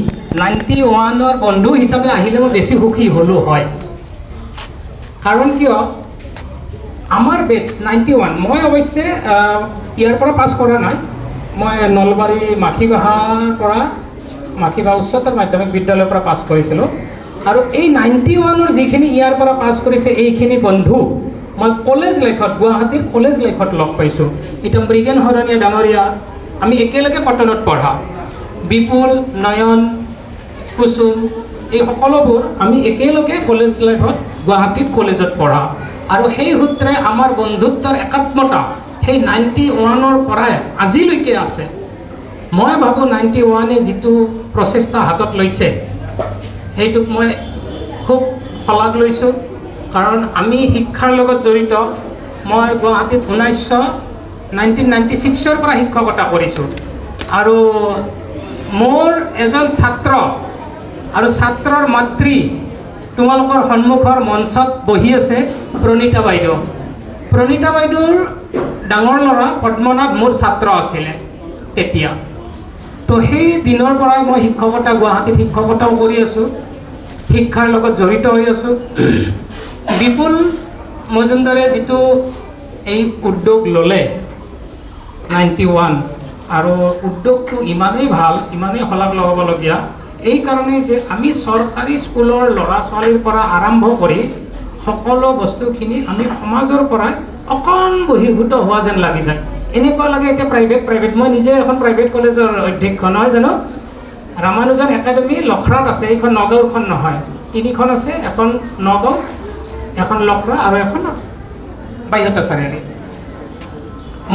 91ৰ বন্ধু হিচাপে আহিলে মই বেছি সুখী হ'লোঁ হয়। কাৰণ কিয়, আমাৰ বেটছ 91, মই অৱশ্যে ইয়াৰ পৰা পাছ কৰা নাই, মই নলবাৰী মাখিবাহা উচ্চতৰ মাধ্যমিক বিদ্যালয়ৰ পৰা পাছ কৰিছিলোঁ। আৰু এই 91ৰ যিখিনি ইয়াৰ পৰা পাছ কৰিছে এইখিনি বন্ধু মই কলেজ লাইফত, গুৱাহাটীৰ কলেজ লাইফত লগ পাইছোঁ। এতিয়া মৃগেন শৰণীয়া ডাঙৰীয়া, আমি একেলগে কটনত পঢ়া, বিপুল, নয়ন, কুসুম, এই সকলোবোৰ আমি একেলগে কলেজ লাইফত গুৱাহাটীত কলেজত পঢ়া। আৰু সেই সূত্ৰে আমাৰ বন্ধুত্বৰ একাত্মতা সেই 91ৰ পৰাই আজিলৈকে আছে। মই ভাবোঁ 91এ যিটো প্ৰচেষ্টা হাতত লৈছে সেইটোক মই খুব শলাগ লৈছোঁ, কাৰণ আমি শিক্ষাৰ লগত জড়িত। মই গুৱাহাটীত 1996ৰ পৰা শিক্ষকতা কৰিছোঁ আৰু মোৰ এজন ছাত্ৰ আৰু ছাত্ৰৰ মাতৃ তোমালোকৰ সন্মুখৰ মঞ্চত বহি আছে প্ৰণীতা বাইদেউ। প্ৰণীতা বাইদেউৰ ডাঙৰ ল'ৰা পদ্মনাথ মোৰ ছাত্ৰ আছিলে তেতিয়া। তো সেই দিনৰ পৰাই মই শিক্ষকতা গুৱাহাটীত শিক্ষকতাও কৰি আছোঁ, শিক্ষাৰ লগত জড়িত হৈ আছোঁ। বিপুল মজুমদাৰে যিটো এই উদ্যোগ ল'লে 91, আৰু উদ্যোগটো ইমানেই ভাল, ইমানেই শলাগ লগাবলগীয়া, এই কাৰণেই যে আমি চৰকাৰী স্কুলৰ ল'ৰা ছোৱালীৰ পৰা আৰম্ভ কৰি সকলো বস্তুখিনি আমি সমাজৰ পৰাই অকণ বহিৰ্ভূত হোৱা যেন লাগি যায়। এনেকুৱা লাগে এতিয়া প্ৰাইভেট মই নিজে এখন প্ৰাইভেট কলেজৰ অধ্যক্ষ নহয় জানো। ৰামানুজন একাডেমি লখৰাত আছে, এইখন নগাঁওখন নহয়, 3খন আছে, এখন নগাঁও, এখন লখৰা আৰু এখন বাইহটা চাৰিআলি।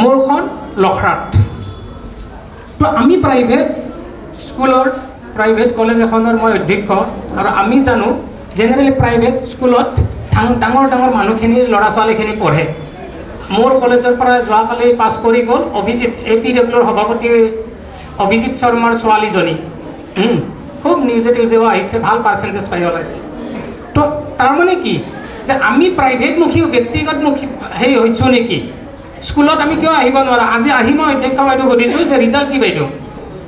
মোৰখন লখৰাত। তো আমি প্ৰাইভেট স্কুলৰ প্ৰাইভেট কলেজ এখনৰ মই অধ্যক্ষ, আৰু আমি জানো জেনেৰেলি প্ৰাইভেট স্কুলত ডাঙৰ মানুহখিনি ল'ৰা ছোৱালীখিনি পঢ়ে। মোৰ কলেজৰ পৰা যোৱাকালি পাছ কৰি গ'ল অভিজিত, APWৰ সভাপতি অভিজিত শৰ্মাৰ ছোৱালীজনী, খুব নিউজে আহিছে, ভাল পাৰ্চেণ্টেজ পাই ওলাইছে। তো তাৰমানে কি যে আমি প্ৰাইভেটমুখী ব্যক্তিগতমুখী সেই হৈছোঁ নেকি? স্কুলত আমি কিয় আহিব নোৱাৰা? আজি আহি মই অধ্যক্ষ বাইদেউ সুধিছোঁ যে ৰিজাল্ট কি বাইদেউ?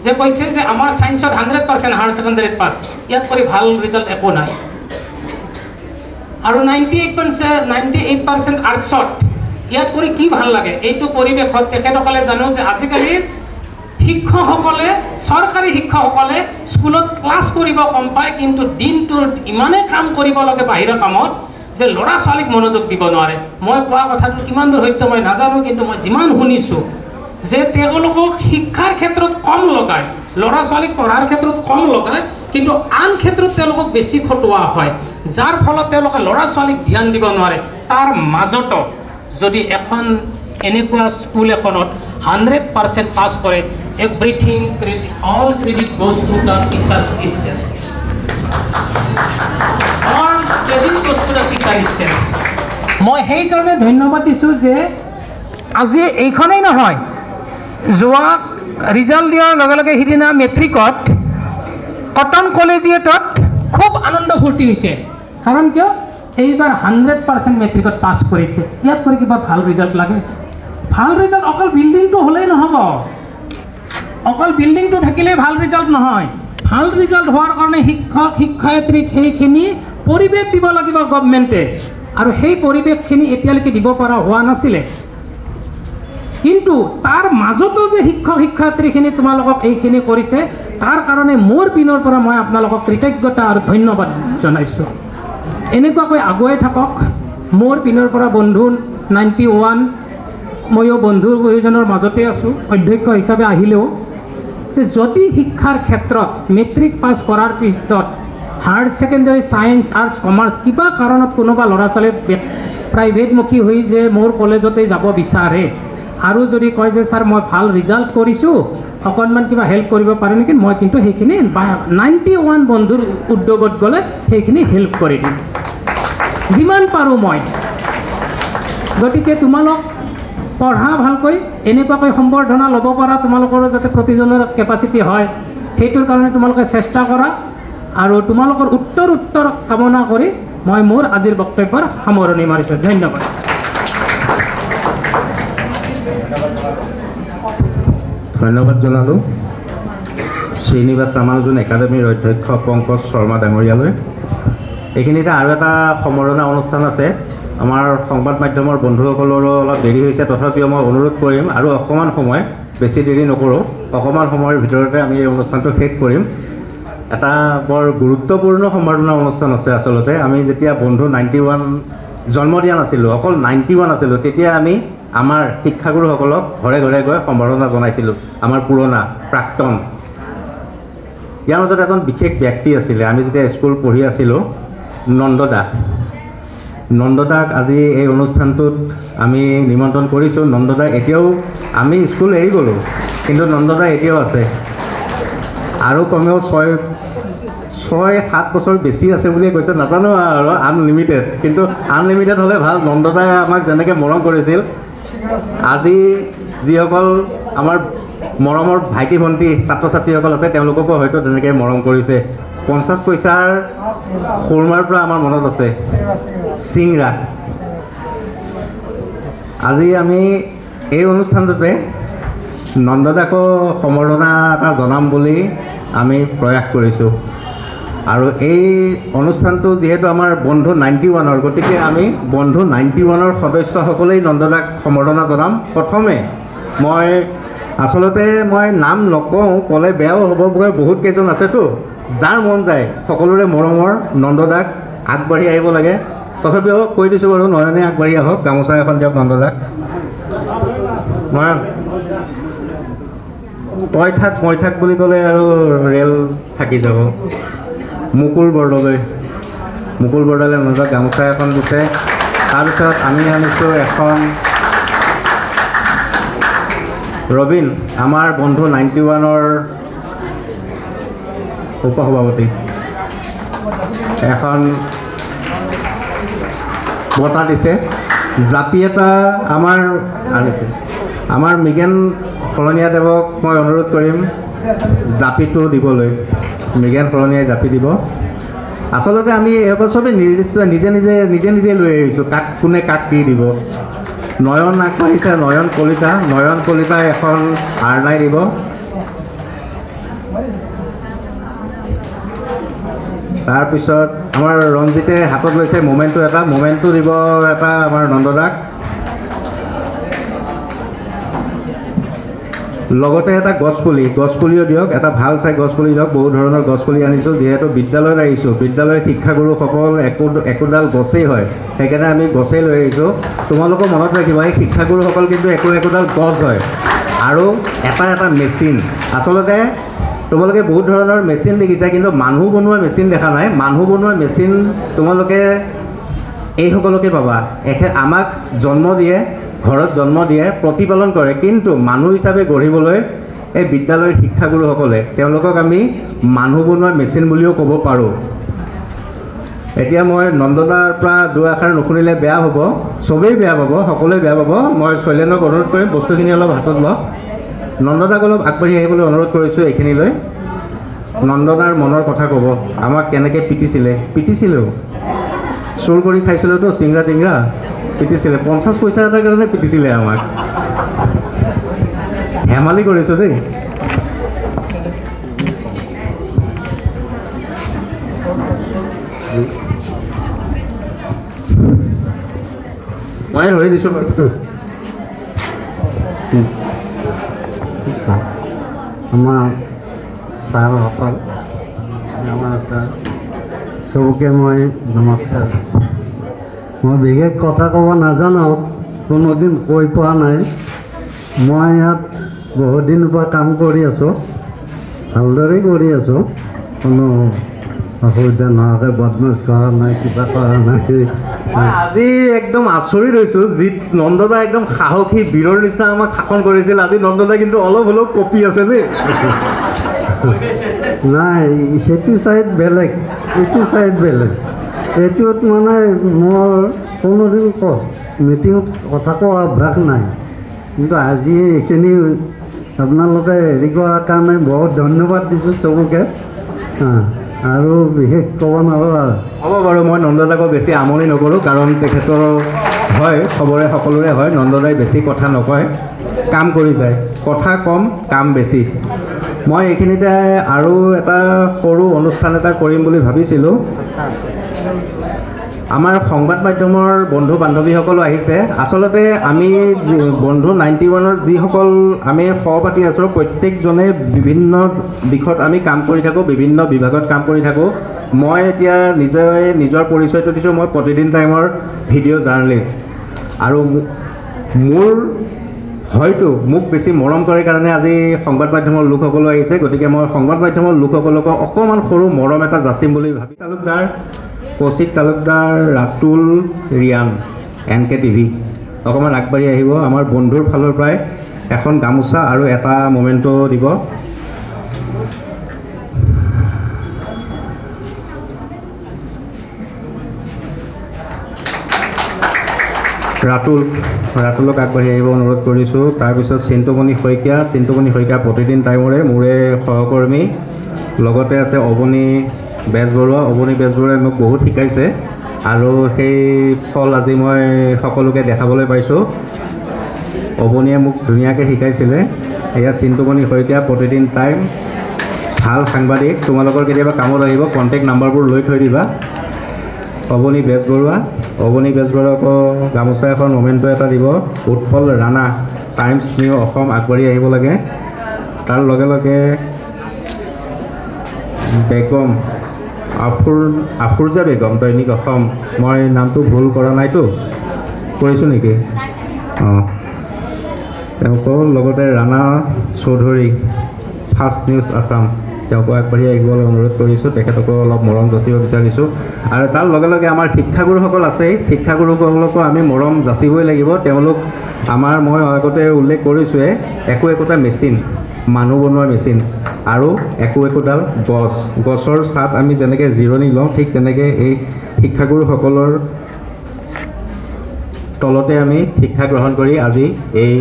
যে কৈছে যে আমাৰ ছায়েন্সত 100% হায়াৰ ছেকেণ্ডেৰীত পাছ, ইয়াত কৰি ভাল ৰিজাল্ট একো নাই। আৰু 98% আৰ্টছত, ইয়াত কৰি কি ভাল লাগে? এইটো পৰিৱেশত তেখেতসকলে জানো যে আজিকালি শিক্ষকসকলে, চৰকাৰী শিক্ষকসকলে স্কুলত ক্লাছ কৰিব কম পায়, কিন্তু দিনটোত ইমানেই কাম কৰিব লাগে বাহিৰা কামত যে ল'ৰা ছোৱালীক মনোযোগ দিব নোৱাৰে। মই কোৱা কথাটো কিমান দূৰ সত্য মই নাজানো, কিন্তু মই যিমান শুনিছোঁ যে তেওঁলোকক শিক্ষাৰ ক্ষেত্ৰত কম লগায়, ল'ৰা ছোৱালীক পঢ়াৰ ক্ষেত্ৰত কম লগায়, কিন্তু আন ক্ষেত্ৰত তেওঁলোকক বেছি খটোৱা হয়, যাৰ ফলত তেওঁলোকে ল'ৰা ছোৱালীক ধ্যান দিব নোৱাৰে। তাৰ মাজতো যদি এখন এনেকুৱা স্কুল এখনত 100% পাছ কৰে, everything all credit goes to the teachers itself. All credit goes to the teacher itself. মই সেইকাৰণে ধন্যবাদ দিছোঁ যে আজি এইখনেই নহয়, যোৱা ৰিজাল্ট দিয়াৰ লগে লগে সিদিনা মেট্ৰিকত কটন কলেজিয়েটত খুব আনন্দ ফূৰ্তি হৈছে। কাৰণ কিয়? এইবাৰ 100% মেট্ৰিকত পাছ কৰিছে। ইয়াত কৰি কিবা ভাল ৰিজাল্ট লাগে? ভাল ৰিজাল্ট অকল বিল্ডিংটো হ'লেই নহ'ব, অকল বিল্ডিংটো থাকিলেই ভাল ৰিজাল্ট নহয়। ভাল ৰিজাল্ট হোৱাৰ কাৰণে শিক্ষক শিক্ষয়িত্ৰীক সেইখিনি পৰিৱেশ দিব লাগিব গভৰ্ণমেণ্টে, আৰু সেই পৰিৱেশখিনি এতিয়ালৈকে দিব পৰা হোৱা নাছিলে। কিন্তু তাৰ মাজতো যে শিক্ষক শিক্ষয়িত্ৰীখিনি তোমালোকক এইখিনি কৰিছে, তাৰ কাৰণে মোৰ পিনৰ পৰা মই আপোনালোকক কৃতজ্ঞতা আৰু ধন্যবাদ জনাইছোঁ। এনেকুৱাকৈ আগুৱাই থাকক। মোৰ পিনৰ পৰা বন্ধু 91, ময়ো বন্ধুৰ প্ৰয়োজনৰ মাজতে আছোঁ অধ্যক্ষ হিচাপে আহিলেও, যে যদি শিক্ষাৰ ক্ষেত্ৰত মেট্ৰিক পাছ কৰাৰ পিছত higher secondary science arts commerce কিবা কাৰণত কোনোবা ল'ৰা ছোৱালী প্ৰাইভেটমুখী হৈ যে মোৰ কলেজতে যাব বিচাৰে, আৰু যদি কয় যে ছাৰ মই ভাল ৰিজাল্ট কৰিছোঁ, অকণমান কিবা হেল্প কৰিব পাৰে নেকি, মই কিন্তু সেইখিনি 91 বন্ধুৰ উদ্যোগত গ'লে সেইখিনি হেল্প কৰি দিম যিমান পাৰোঁ মই। গতিকে তোমালোক পঢ়া ভালকৈ, এনেকুৱাকৈ সম্বৰ্ধনা ল'ব পৰা তোমালোকৰ যাতে প্ৰতিজনৰ কেপাচিটি হয়, সেইটোৰ কাৰণে তোমালোকে চেষ্টা কৰা, আৰু তোমালোকৰ উত্তৰ কামনা কৰি মই মোৰ আজিৰ বক্তব্যৰ সামৰণি মাৰিছোঁ। ধন্যবাদ। ধন্যবাদ জনালোঁ শ্ৰীনিবাস ৰামানুজন একাডেমীৰ অধ্যক্ষ পংকজ শৰ্মা ডাঙৰীয়ালৈ। এইখিনিতে আৰু এটা সম্বৰ্ধনা অনুষ্ঠান আছে। আমাৰ সংবাদ মাধ্যমৰ বন্ধুসকলৰো অলপ দেৰি হৈছে, তথাপিও মই অনুৰোধ কৰিম আৰু অকণমান সময়, বেছি দেৰি নকৰোঁ, অকণমান সময়ৰ ভিতৰতে আমি এই অনুষ্ঠানটো শেষ কৰিম। এটা বৰ গুৰুত্বপূৰ্ণ সম্বৰ্ধনা অনুষ্ঠান আছে। আচলতে আমি যেতিয়া বন্ধু 91 জন্ম দিয়া নাছিলোঁ, অকল 91 আছিলোঁ, তেতিয়া আমি আমাৰ শিক্ষাগুৰুসকলক ঘৰে ঘৰে গৈ সম্বৰ্ধনা জনাইছিলোঁ, আমাৰ পুৰণা প্ৰাক্তন। ইয়াৰ মাজত এজন বিশেষ ব্যক্তি আছিলে, আমি যেতিয়া স্কুল পঢ়ি আছিলোঁ, নন্দদাক আজি এই অনুষ্ঠানটোত আমি নিমন্ত্ৰণ কৰিছোঁ। নন্দদা এতিয়াও, আমি স্কুল এৰি গ'লোঁ, কিন্তু নন্দদা এতিয়াও আছে, আৰু কমেও 6-7 বছৰ বেছি আছে বুলিয়ে কৈছে, নাজানো আৰু আনলিমিটেড, কিন্তু আনলিমিটেড হ'লে ভাল। নন্দদাই আমাক যেনেকৈ মৰম কৰিছিল, আজি যিসকল আমাৰ মৰমৰ ভাইটি ভণ্টি ছাত্ৰ ছাত্ৰীসকল আছে, তেওঁলোককো হয়তো তেনেকৈ মৰম কৰিছে। 50 পইচাৰ খুৰমাৰ পৰা আমাৰ মনত আছে চিংৰা। আজি আমি এই অনুষ্ঠানটোতে নন্দদাকো সম্বৰ্ধনা এটা জনাম বুলি আমি প্ৰয়াস কৰিছোঁ। আৰু এই অনুষ্ঠানটো যিহেতু আমাৰ বন্ধু 91ৰ, গতিকে আমি বন্ধু 91ৰ সদস্যসকলেই নন্দদাক সম্বৰ্ধনা জনাম। প্ৰথমে আচলতে মই নাম নকওঁ, ক'লে বেয়াও হ'ব, বহুত কেইজন আছেতো, যাৰ মন যায় সকলোৰে মৰমৰ নন্দদাক আগবাঢ়ি আহিব লাগে। তথাপিও কৈ দিছোঁ বাৰু, নয়নে আগবাঢ়ি আহক, গামোচা এখন দিয়ক নন্দদাক। নয়ন, তই থাক মই থাক বুলি ক'লে আৰু ৰেল থাকি যাব। মুকুল বৰদলৈ নন্দদাক গামোচা এখন দিছে। তাৰপিছত আমি আনিছোঁ এখন ৰবীন, আমাৰ বন্ধু 91ৰ উপসভাপতি, এখন বঁটা দিছে। জাপি এটা আমাৰ আনিছে। আমাৰ মৃগেন শৰণীয়া দেৱক মই অনুৰোধ কৰিম জাপিটো দিবলৈ। মৃগেন শৰণীয়াই জাপি দিব। আচলতে আমি এইবোৰ চবেই নিৰ্দিষ্ট নিজে নিজে লৈ আহিছোঁ, কোনে কাক দি দিব। নয়ন আগবাঢ়িছে, নয়ন কলিতাই এখন আৰনাই দিব। তাৰপিছত আমাৰ ৰঞ্জিতে হাতত লৈছে মোমেণ্টটো দিব এটা আমাৰ নন্দদাক। লগতে এটা গছপুলিও দিয়ক, এটা ভাল চাই গছপুলি দিয়ক। বহু ধৰণৰ গছপুলি আনিছোঁ, যিহেতু বিদ্যালয়ত আহিছোঁ, বিদ্যালয়ৰ শিক্ষাগুৰুসকল একোডাল গছেই হয়, সেইকাৰণে আমি গছেই লৈ আহিছোঁ। তোমালোকৰ মনত ৰাখিবা, এই শিক্ষাগুৰুসকল কিন্তু একোডাল গছ হয়। আৰু এটা মেচিন, আচলতে তোমালোকে বহুত ধৰণৰ মেচিন দেখিছা, কিন্তু মানুহ বনোৱা মেচিন দেখা নাই। মানুহ বনোৱা মেচিন তোমালোকে এইসকলকে পাবা। আমাক জন্ম দিয়ে, ঘৰত জন্ম দিয়ে, প্ৰতিপালন কৰে, কিন্তু মানুহ হিচাপে গঢ়িবলৈ এই বিদ্যালয়ৰ শিক্ষাগুৰুসকলে, তেওঁলোকক আমি মানুহ বনোৱা মেচিন বুলিও ক'ব পাৰোঁ। এতিয়া মই নন্দদাৰ পৰা দুআষাৰ নুশুনিলে বেয়া হ'ব, চবেই বেয়া পাব, সকলোৱে বেয়া পাব। মই শৈলেন্দ্ৰক অনুৰোধ কৰিম বস্তুখিনি অলপ হাতত লওক। নন্দদাক অলপ আগবাঢ়ি আহিবলৈ অনুৰোধ কৰিছোঁ। এইখিনিলৈ নন্দদাৰ মনৰ কথা ক'ব, আমাক কেনেকৈ পিটিছিলেও, চুৰ কৰি খাইছিলোঁতো চিংৰা টিংৰা, পিটিছিলে। 50 পইচা এটাৰ কাৰণে পিটিছিলে আমাক। ধেমালি কৰিছোঁ দেই। মই ধৰি দিছোঁ বাৰু। আমাৰ ছাৰসকল, আমাৰ ছাৰ চবকে মই নমস্কাৰ। মই বিশেষ কথা ক'ব নাজানো, কোনোদিন কৈ পোৱা নাই। মই ইয়াত বহুত দিনৰ পৰা কাম কৰি আছোঁ, ভালদৰেই কৰি আছোঁ, কোনো অসুবিধা নোহোৱাকৈ বদমাছ কৰা নাই, কিবা কৰা নাই। আজি একদম আচৰিত হৈছোঁ, যি নন্দদা একদম সাহসী বীৰৰ নিচিনা আমাক শাসন কৰিছিল, আজি নন্দদা কিন্তু অলপ হ'লেও কপি আছে দেই। নাই, সেইটো ছাইড বেলেগ, এইটো ছাইড বেলেগ। এইটোত মানে মোৰ কোনোদিন মিটিঙত কথা কোৱা অভ্যাস নাই, কিন্তু আজি এইখিনি আপোনালোকে হেৰি কৰাৰ কাৰণে বহুত ধন্যবাদ দিছোঁ চবকে। আৰু বিশেষ ক'ব নোৱাৰোঁ আৰু। হ'ব বাৰু, মই নন্দদাকো বেছি আমনি নকৰোঁ, কাৰণ তেখেতৰ হয়, সকলোৰে হয়। নন্দদাই বেছি কথা নকয়, কাম কৰি যায়, কথা কম কাম বেছি। মই এইখিনিতে আৰু এটা সৰু অনুষ্ঠান এটা কৰিম বুলি ভাবিছিলোঁ। আমাৰ সংবাদ মাধ্যমৰ বন্ধু বান্ধৱীসকলো আহিছে। আচলতে আমি বন্ধু 91ৰ যিসকল আমি সহপাঠী আছোঁ, প্ৰত্যেকজনে বিভিন্ন দিশত আমি কাম কৰি থাকোঁ, বিভিন্ন বিভাগত কাম কৰি থাকোঁ। মই এতিয়া নিজৰ পৰিচয়টো দিছোঁ, মই প্ৰতিদিন টাইমৰ ভিডিঅ' জাৰ্নেলিষ্ট। আৰু মোক বেছি মৰম কৰে কাৰণে আজি সংবাদ মাধ্যমৰ লোকসকলো আহিছে, গতিকে মই সংবাদ মাধ্যমৰ লোকসকলকো অকণমান সৰু মৰম এটা যাচিম বুলি ভাবি তালুকদাৰ, কৌশিক তালুকদাৰ, ৰাতুল, ৰিয়ান, NK TV অকণমান আগবাঢ়ি আহিব। আমাৰ বন্ধুৰ ফালৰ পৰাই এখন গামোচা আৰু এটা মোমেণ্টো দিব। ৰাতুলক আগবাঢ়ি আহিব অনুৰোধ কৰিছোঁ। তাৰপিছত চিন্তুমণি শইকীয়া প্ৰতিদিন টাইমৰে মোৰে সহকৰ্মী। লগতে আছে অৱনী বেজবৰুৱা অৱনী বেজবৰুৱাই মোক বহুত শিকাইছে আৰু সেই ফল আজি মই সকলোকে দেখাবলৈ পাইছোঁ। অৱনীয়ে মোক ধুনীয়াকৈ শিকাইছিলে। এয়া চিন্তুমণি শইকীয়া, প্ৰতিদিন টাইম, ভাল সাংবাদিক, তোমালোকৰ কেতিয়াবা কামত আহিব, কণ্টেক্ট নাম্বাৰবোৰ লৈ থৈ দিবা। অৱনী বেজবৰুৱা, অৱনী বেজবৰুৱাকো গামোচা এখন মমেণ্টো এটা দিব। উৎপল ৰাণা, টাইমছ নিউ অসম, আগবাঢ়ি আহিব লাগে। তাৰ লগে লগে বেগম আফুৰ্জা বেগম, দৈনিক অসম, মই নামটো ভুল কৰা নাইতো, কৰিছোঁ নেকি? অঁ, তেওঁকো লগতে ৰাণা চৌধুৰী, ফাৰ্ষ্ট নিউজ আছাম, তেওঁকো আগবাঢ়ি আহিবলৈ অনুৰোধ কৰিছোঁ। তেখেতকো অলপ মৰম যাচিব বিচাৰিছোঁ। আৰু তাৰ লগে লগে আমাৰ শিক্ষাগুৰুসকল আছেই, শিক্ষাগুৰুসকলকো আমি মৰম যাচিবই লাগিব। তেওঁলোক আমাৰ, মই আগতে উল্লেখ কৰিছোঁৱে, একোটা মেচিন, মানুহ বনোৱা মেচিন, আৰু একোডাল গছৰ ছাট আমি যেনেকৈ জিৰণি লওঁ, ঠিক তেনেকৈ এই শিক্ষাগুৰুসকলৰ তলতে আমি শিক্ষা গ্ৰহণ কৰি আজি এই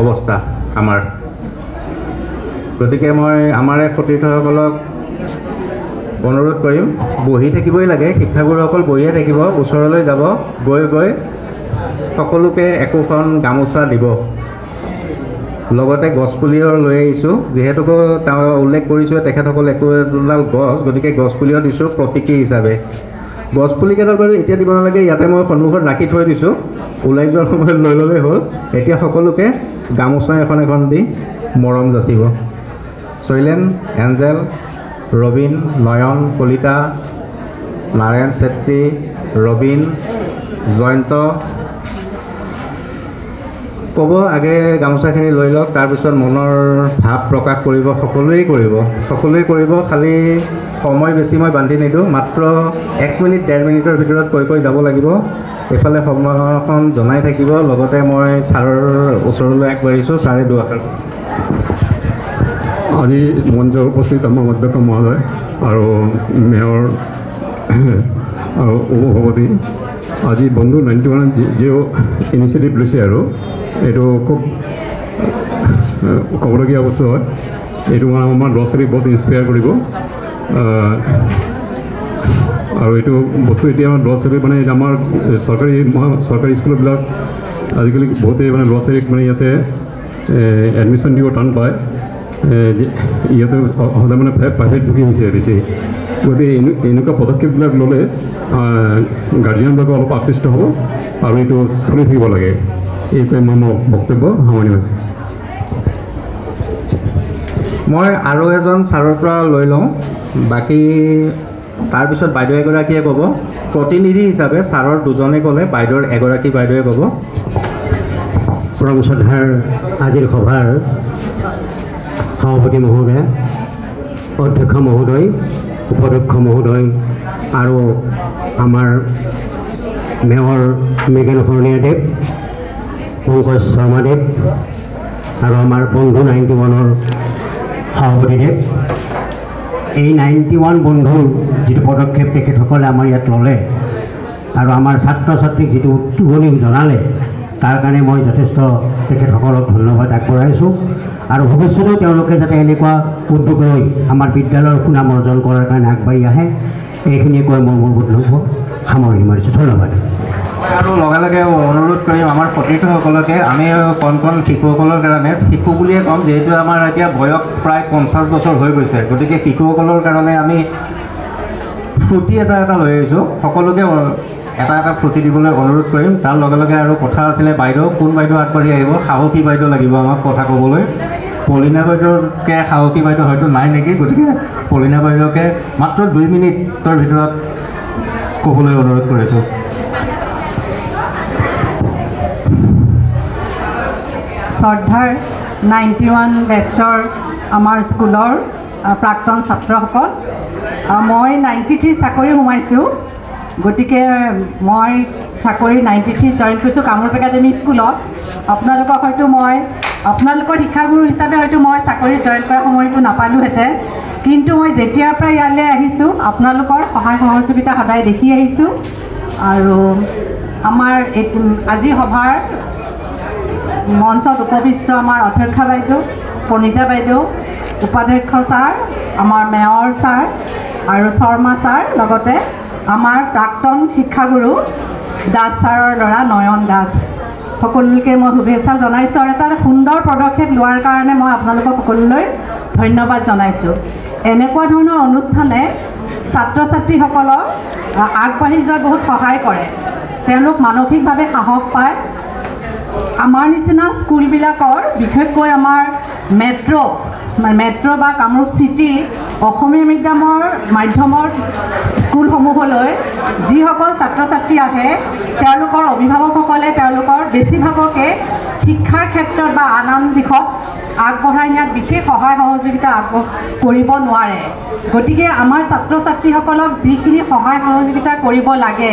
অৱস্থা আমাৰ। গতিকে মই আমাৰ সতীৰ্থসকলক অনুৰোধ কৰিম, বহি থাকিবই লাগে, শিক্ষাগুৰুসকল বহিয়ে থাকিব, ওচৰলৈ যাব, গৈ গৈ সকলোকে একোখন গামোচা দিব। লগতে গছপুলিও লৈ আহিছোঁ, যিহেতুকে তেওঁ উল্লেখ কৰিছোঁ তেখেতসকল একোডাল গছ, গতিকে গছপুলিও দিছোঁ প্ৰতীকী হিচাপে। গছপুলিকেইডাল বাৰু এতিয়া দিব নালাগে, ইয়াতে মই সন্মুখত ৰাখি থৈ দিছোঁ, ওলাই যোৱাৰ সময়ত লৈ ল'লেই হ'ল। এতিয়া সকলোকে গামোচা এখন এখন দি মৰম যাচিব। শৈলেন, এঞ্জেল, ৰবীন, নয়ন, কলিতা, নাৰায়ণ চেত্ৰী, ৰবীন, জয়ন্ত, ক'ব আগে গামোচাখিনি লৈ লওক, তাৰপিছত মনৰ ভাৱ প্ৰকাশ কৰিব। সকলোৱে কৰিব, খালী সময় বেছি মই বান্ধি নিদিওঁ, মাত্ৰ 1 মিনিট 1.5 মিনিটৰ ভিতৰত কৈ যাব লাগিব। এইফালে সময়খন জনাই থাকিব। লগতে মই ছাৰৰ ওচৰলৈ আগবাঢ়িছোঁ, ছাৰে দুআষাৰ। আজি মঞ্চৰ উপস্থিত আমাৰ অধ্যক্ষ মহোদয় আৰু মেয়ৰ আৰু উপসভাপতি, আজি বন্ধু 91 যি ইনিচিয়েটিভ লৈছে, আৰু এইটো খুব ক'বলগীয়া বস্তু হয়। এইটো মানে আমাৰ ল'ৰা ছোৱালীক বহুত ইনস্পায়াৰ কৰিব। আৰু এইটো বস্তু এতিয়া আমাৰ ল'ৰা ছোৱালী মানে আমাৰ চৰকাৰী স্কুলবিলাক আজিকালি বহুতেই মানে ল'ৰা ছোৱালীক মানে ইয়াতে এডমিশ্যন দিব টান পায়। ইয়াতে সদায় মানে প্ৰাইভেট বুকিং হৈছে বেছি। গতিকে এনেকুৱা পদক্ষেপবিলাক ল'লে গাৰ্জিয়ানবিলাকো অলপ আকৃষ্ট হ'ব আৰু এইটো চলি থাকিব লাগে। এইটোৱে মোৰ বক্তব্য সামৰণি মাৰিছোঁ। মই আৰু এজন ছাৰৰ পৰা লৈ লওঁ, বাকী তাৰপিছত বাইদেউ এগৰাকীয়ে ক'ব। প্ৰতিনিধি হিচাপে ছাৰৰ দুজনে ক'লে, বাইদেউৰ এগৰাকী বাইদেৱে ক'ব। পৰম শ্ৰদ্ধাৰ আজিৰ সভাৰ সভাপতি মহোদয়, অধ্যক্ষ মহোদয়, উপাধ্যক্ষ মহোদয় আৰু আমাৰ মেয়ৰ মৃগেন শৰণীয়াদেৱ, পংকজ শৰ্মাদেৱ আৰু আমাৰ বন্ধু 91ৰ সভাপতিদেৱ, এই 91 বন্ধুৰ যিটো পদক্ষেপ তেখেতসকলে আমাৰ ইয়াত ল'লে আৰু আমাৰ ছাত্ৰ ছাত্ৰীক যিটো উদ্বোধনী জনালে, তাৰ কাৰণে মই যথেষ্ট তেখেতসকলক ধন্যবাদ আগবঢ়াইছোঁ। আৰু ভৱিষ্যতেও তেওঁলোকে যাতে এনেকুৱা উদ্যোগ লৈ আমাৰ বিদ্যালয়ৰ সুনাম অৰ্জন কৰাৰ কাৰণে আগবাঢ়ি আহে, এইখিনিয়ে কৈ মই মোৰ বক্তব্য সামৰণি মাৰিছোঁ। ধন্যবাদ। আৰু লগে লগে অনুৰোধ কৰিম আমাৰ সতীৰ্থসকলকে, আমি কণ শিশুসকলৰ কাৰণে, শিশু বুলিয়ে ক'ম যিহেতু আমাৰ এতিয়া বয়স প্ৰায় 50 বছৰ হৈ গৈছে, গতিকে শিশুসকলৰ কাৰণে আমি ফ্ৰুটি এটা লৈ আহিছোঁ। সকলোকে এটা ফ্ৰুটি দিবলৈ অনুৰোধ কৰিম। তাৰ লগে লগে আৰু কথা আছিলে, বাইদেউ কোন বাইদেউ আগবাঢ়ি আহিব? সাহসী বাইদেউ লাগিব আমাক কথা ক'বলৈ। পলিনা বাইদেউতকৈ সাহসী বাইদেউ হয়তো নাই নেকি, গতিকে পলিনা বাইদেউকে মাত্ৰ 2 মিনিটৰ ভিতৰত ক'বলৈ অনুৰোধ কৰিছোঁ। শ্ৰদ্ধাৰ 91 বেটছৰ আমাৰ স্কুলৰ প্ৰাক্তন ছাত্ৰসকল, মই 93 চাকৰি সোমাইছোঁ। গতিকে মই চাকৰি 93 জইন কৰিছোঁ কামৰূপ একাডেমী স্কুলত। আপোনালোকক হয়তো আপোনালোকৰ শিক্ষাগুৰু হিচাপে হয়তো মই চাকৰি জইন কৰা সময়টো নাপালোঁহেঁতেন, কিন্তু মই যেতিয়াৰ পৰা ইয়ালৈ আহিছোঁ আপোনালোকৰ সহায় সহযোগিতা সদায় দেখি আহিছোঁ। আৰু আমাৰ আজি সভাৰ মঞ্চত উপবিষ্ট আমাৰ অধ্যক্ষা বাইদেউ, প্ৰণীতা বাইদেউ, উপাধ্যক্ষ ছাৰ, আমাৰ মেয়ৰ ছাৰ আৰু শৰ্মা ছাৰ, লগতে আমাৰ প্ৰাক্তন শিক্ষাগুৰু দাস ছাৰৰ ল'ৰা নয়ন দাস, সকলোকে মই শুভেচ্ছা জনাইছোঁ আৰু এটা সুন্দৰ পদক্ষেপ লোৱাৰ কাৰণে মই আপোনালোকক সকলোলৈ ধন্যবাদ জনাইছোঁ। এনেকুৱা ধৰণৰ অনুষ্ঠানে ছাত্ৰ ছাত্ৰীসকলক আগবাঢ়ি যোৱাত বহুত সহায় কৰে, তেওঁলোক মানসিকভাৱে সাহস পায়। আমাৰ নিচিনা স্কুলবিলাকৰ, বিশেষকৈ আমাৰ মেট্ৰ' বা কামৰূপ চিটি অসমীয়া মিডিয়ামৰ মাধ্যমৰ স্কুলসমূহলৈ যিসকল ছাত্ৰ ছাত্ৰী আহে, তেওঁলোকৰ অভিভাৱকসকলে তেওঁলোকৰ বেছিভাগকে শিক্ষাৰ ক্ষেত্ৰত বা আন আন দিশত আগবঢ়াই নিয়াত বিশেষ সহায় সহযোগিতা কৰিব নোৱাৰে। গতিকে আমাৰ ছাত্ৰ ছাত্ৰীসকলক যিখিনি সহায় সহযোগিতা কৰিব লাগে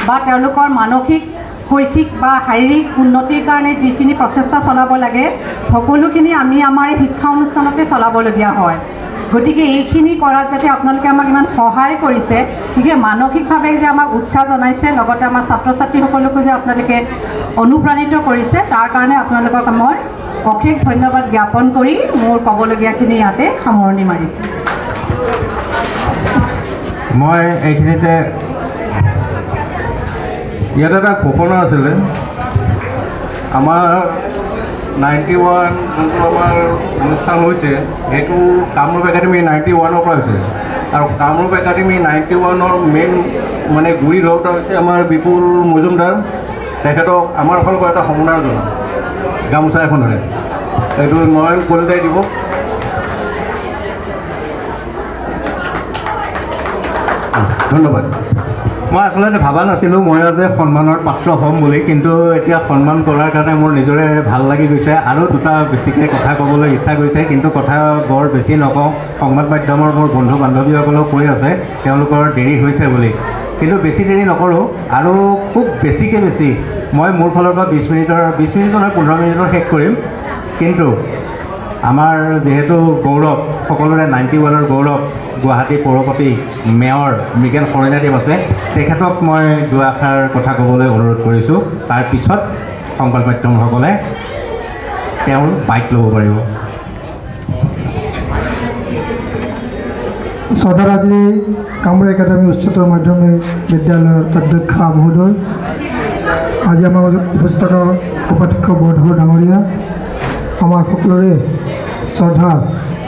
বা তেওঁলোকৰ মানসিক, শৈক্ষিক বা শাৰীৰিক উন্নতিৰ কাৰণে যিখিনি প্ৰচেষ্টা চলাব লাগে, সকলোখিনি আমি আমাৰ এই শিক্ষা অনুষ্ঠানতে চলাবলগীয়া হয়। গতিকে এইখিনি কৰাত যাতে আপোনালোকে আমাক ইমান সহায় কৰিছে, গতিকে মানসিকভাৱে যে আমাক উৎসাহ জনাইছে, লগতে আমাৰ ছাত্ৰ ছাত্ৰীসকলকো যে আপোনালোকে অনুপ্ৰাণিত কৰিছে, তাৰ কাৰণে আপোনালোকক মই অশেষ ধন্যবাদ জ্ঞাপন কৰি মোৰ ক'বলগীয়াখিনি ইয়াতে সামৰণি মাৰিছোঁ। মই এইখিনিতে ইয়াত এটা ঘোষণা আছিলে, আমাৰ 91 যোনটো আমাৰ অনুষ্ঠান হৈছে সেইটো কামৰূপ একাডেমি 91ৰ পৰা হৈছে, আৰু কামৰূপ একাডেমি 91ৰ মেইন মানে গুৰি ধৰোঁতা হৈছে আমাৰ বিপুল মজুমদাৰ। তেখেতক আমাৰ ফালৰ পৰা এটা সম্মান জনাওঁ গামোচা এখনেৰে, এইটো মই কলিতাই দিব। ধন্যবাদ। মই আচলতে ভবা নাছিলোঁ মই যে সন্মানৰ পাত্ৰ হ'ম বুলি, কিন্তু এতিয়া সন্মান কৰাৰ কাৰণে মোৰ নিজৰে ভাল লাগি গৈছে আৰু দুটা বেছিকৈ কথা ক'বলৈ ইচ্ছা গৈছে, কিন্তু কথা বৰ বেছি নকওঁ। সংবাদ মাধ্যমৰ মোৰ বন্ধু বান্ধৱীসকলেও কৈ আছে তেওঁলোকৰ দেৰি হৈছে বুলি, কিন্তু বেছি দেৰি নকৰোঁ আৰু খুব বেছিকৈ বেছি মই মোৰ ফালৰ পৰা 20 মিনিটৰ নহয় 15 মিনিটৰ শেষ কৰিম। কিন্তু আমাৰ যিহেতু গৌৰৱ, সকলোৰে 91ৰ গৌৰৱ গুৱাহাটী পৌৰপতি মেয়ৰ মৃগেন শৰণীয়াদেৱ আছে, তেখেতক মই দুআষাৰ কথা ক'বলৈ অনুৰোধ কৰিছোঁ। তাৰপিছত সংবাদ মাধ্যমসকলে তেওঁৰ বাইক ল'ব পাৰিব। সদৰাজী কামৰূপ একাডেমি উচ্চতৰ মাধ্যমিক বিদ্যালয়ৰ অধ্যক্ষ মহোদয়, আজি আমাৰ উপস্থিত উপাধ্যক্ষ বৰধৰ ডাঙৰীয়া, আমাৰ সকলোৰে শ্ৰদ্ধা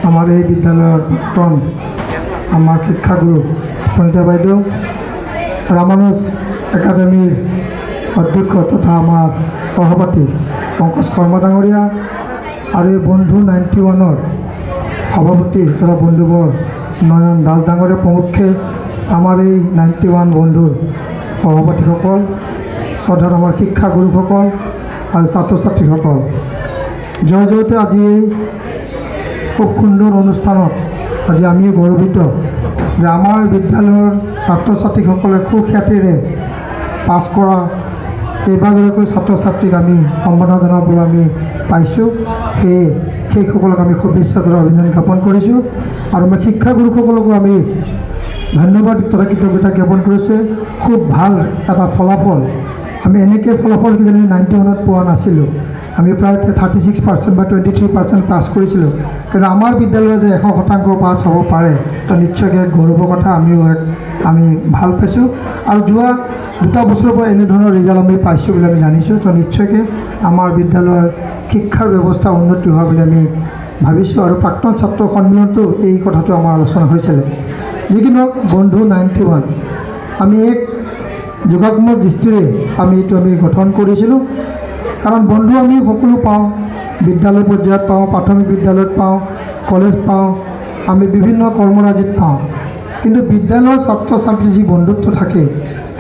আমাৰ এই বিদ্যালয়ৰ প্ৰাক্তন আমাৰ শিক্ষাগুৰু প্ৰণীতা বাইদেউ, ৰামানুজ একাডেমিৰ অধ্যক্ষ তথা আমাৰ সভাপতি পংকজ শৰ্মা ডাঙৰীয়া, আৰু এই বন্ধু 91ৰ সভাপতি তথা বন্ধুবৰ নয়ন দাস ডাঙৰীয়া প্ৰমুখ্যে আমাৰ এই 91 বন্ধুৰ সভাপতিসকল, শ্ৰদ্ধাৰ আমাৰ শিক্ষাগুৰুসকল আৰু ছাত্ৰ ছাত্ৰীসকল, জয়তে আজি এই খুব সুন্দৰ অনুষ্ঠানত আজি আমি গৌৰৱিত যে আমাৰ বিদ্যালয়ৰ ছাত্ৰ ছাত্ৰীসকলে সুখ্যাতিৰে পাছ কৰা কেইবাগৰাকীও ছাত্ৰ ছাত্ৰীক আমি সম্বৰ্ধনা জনাবলৈ আমি পাইছোঁ। সেইসকলক আমি শুভেচ্ছা তথা অভিনন্দন জ্ঞাপন কৰিছোঁ, আৰু আমাৰ শিক্ষাগুৰুসকলকো আমি ধন্যবাদ তথা কৃতজ্ঞতা জ্ঞাপন কৰিছে। খুব ভাল এটা ফলাফল, আমি এনেকৈ ফলাফল কিজানি 91ত পোৱা নাছিলোঁ। আমি প্ৰায় 36% বা 23% পাছ কৰিছিলোঁ, কিন্তু আমাৰ বিদ্যালয়ত যে 100% পাছ হ'ব পাৰে তো নিশ্চয়কৈ গৌৰৱৰ কথা। আমি ভাল পাইছোঁ, আৰু যোৱা 2 বছৰৰ পৰা এনেধৰণৰ ৰিজাল্ট আমি পাইছোঁ বুলি আমি জানিছোঁ। তো নিশ্চয়কৈ আমাৰ বিদ্যালয়ৰ শিক্ষাৰ ব্যৱস্থা উন্নতি হোৱা বুলি আমি ভাবিছোঁ, আৰু প্ৰাক্তন ছাত্ৰ সন্মিলনতো এই কথাটো আমাৰ আলোচনা হৈছিলে। যিকি নহওক বন্ধু 91 আমি এক যোগাত্মক দৃষ্টিৰে আমি গঠন কৰিছিলোঁ, কাৰণ বন্ধু আমি সকলো পাওঁ, বিদ্যালয় পৰ্যায়ত পাওঁ, প্ৰাথমিক বিদ্যালয়ত পাওঁ, কলেজ পাওঁ, আমি বিভিন্ন কৰ্মৰাজিত পাওঁ, কিন্তু বিদ্যালয়ৰ ছাত্ৰ ছাত্ৰীৰ যি বন্ধুত্ব থাকে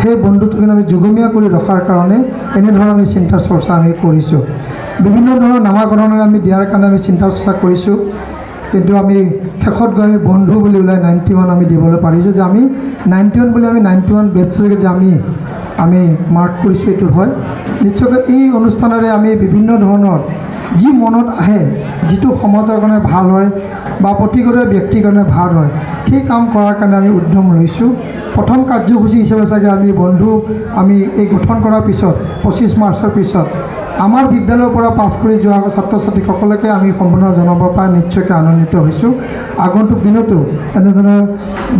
সেই বন্ধুত্বখিনি আমি যুগমীয়া কৰি ৰখাৰ কাৰণে এনেধৰণৰ আমি চিন্তা চৰ্চা আমি কৰিছোঁ। বিভিন্ন ধৰণৰ নামাকৰণেৰে আমি দিয়াৰ কাৰণে আমি চিন্তা চৰ্চা কৰিছোঁ, কিন্তু আমি শেষত গৈ বন্ধু বুলি ওলাই 91 আমি দিবলৈ পাৰিছোঁ, যে আমি 91 বুলি আমি 91 বেষ্টলৈকে যে আমি মাৰ্ক কৰিছোঁ এইটো হয়। নিশ্চয়কৈ এই অনুষ্ঠানেৰে আমি বিভিন্ন ধৰণৰ যি মনত আহে, যিটো সমাজৰ কাৰণে ভাল হয় বা প্ৰতিগৰাকী ব্যক্তিৰ কাৰণে ভাল হয়, সেই কাম কৰাৰ কাৰণে আমি উদ্যম লৈছোঁ প্ৰথম কাৰ্যসূচী হিচাপে চাগে আমি এই গঠন কৰাৰ পিছত 25 মাৰ্চৰ পিছত আমাৰ বিদ্যালয়ৰ পৰা পাছ কৰি যোৱা ছাত্ৰ ছাত্ৰীসকলকে আমি সম্বোধনা জনাব পাই নিশ্চয়কৈ আনন্দিত হৈছোঁ আগন্তুক দিনতো এনেধৰণৰ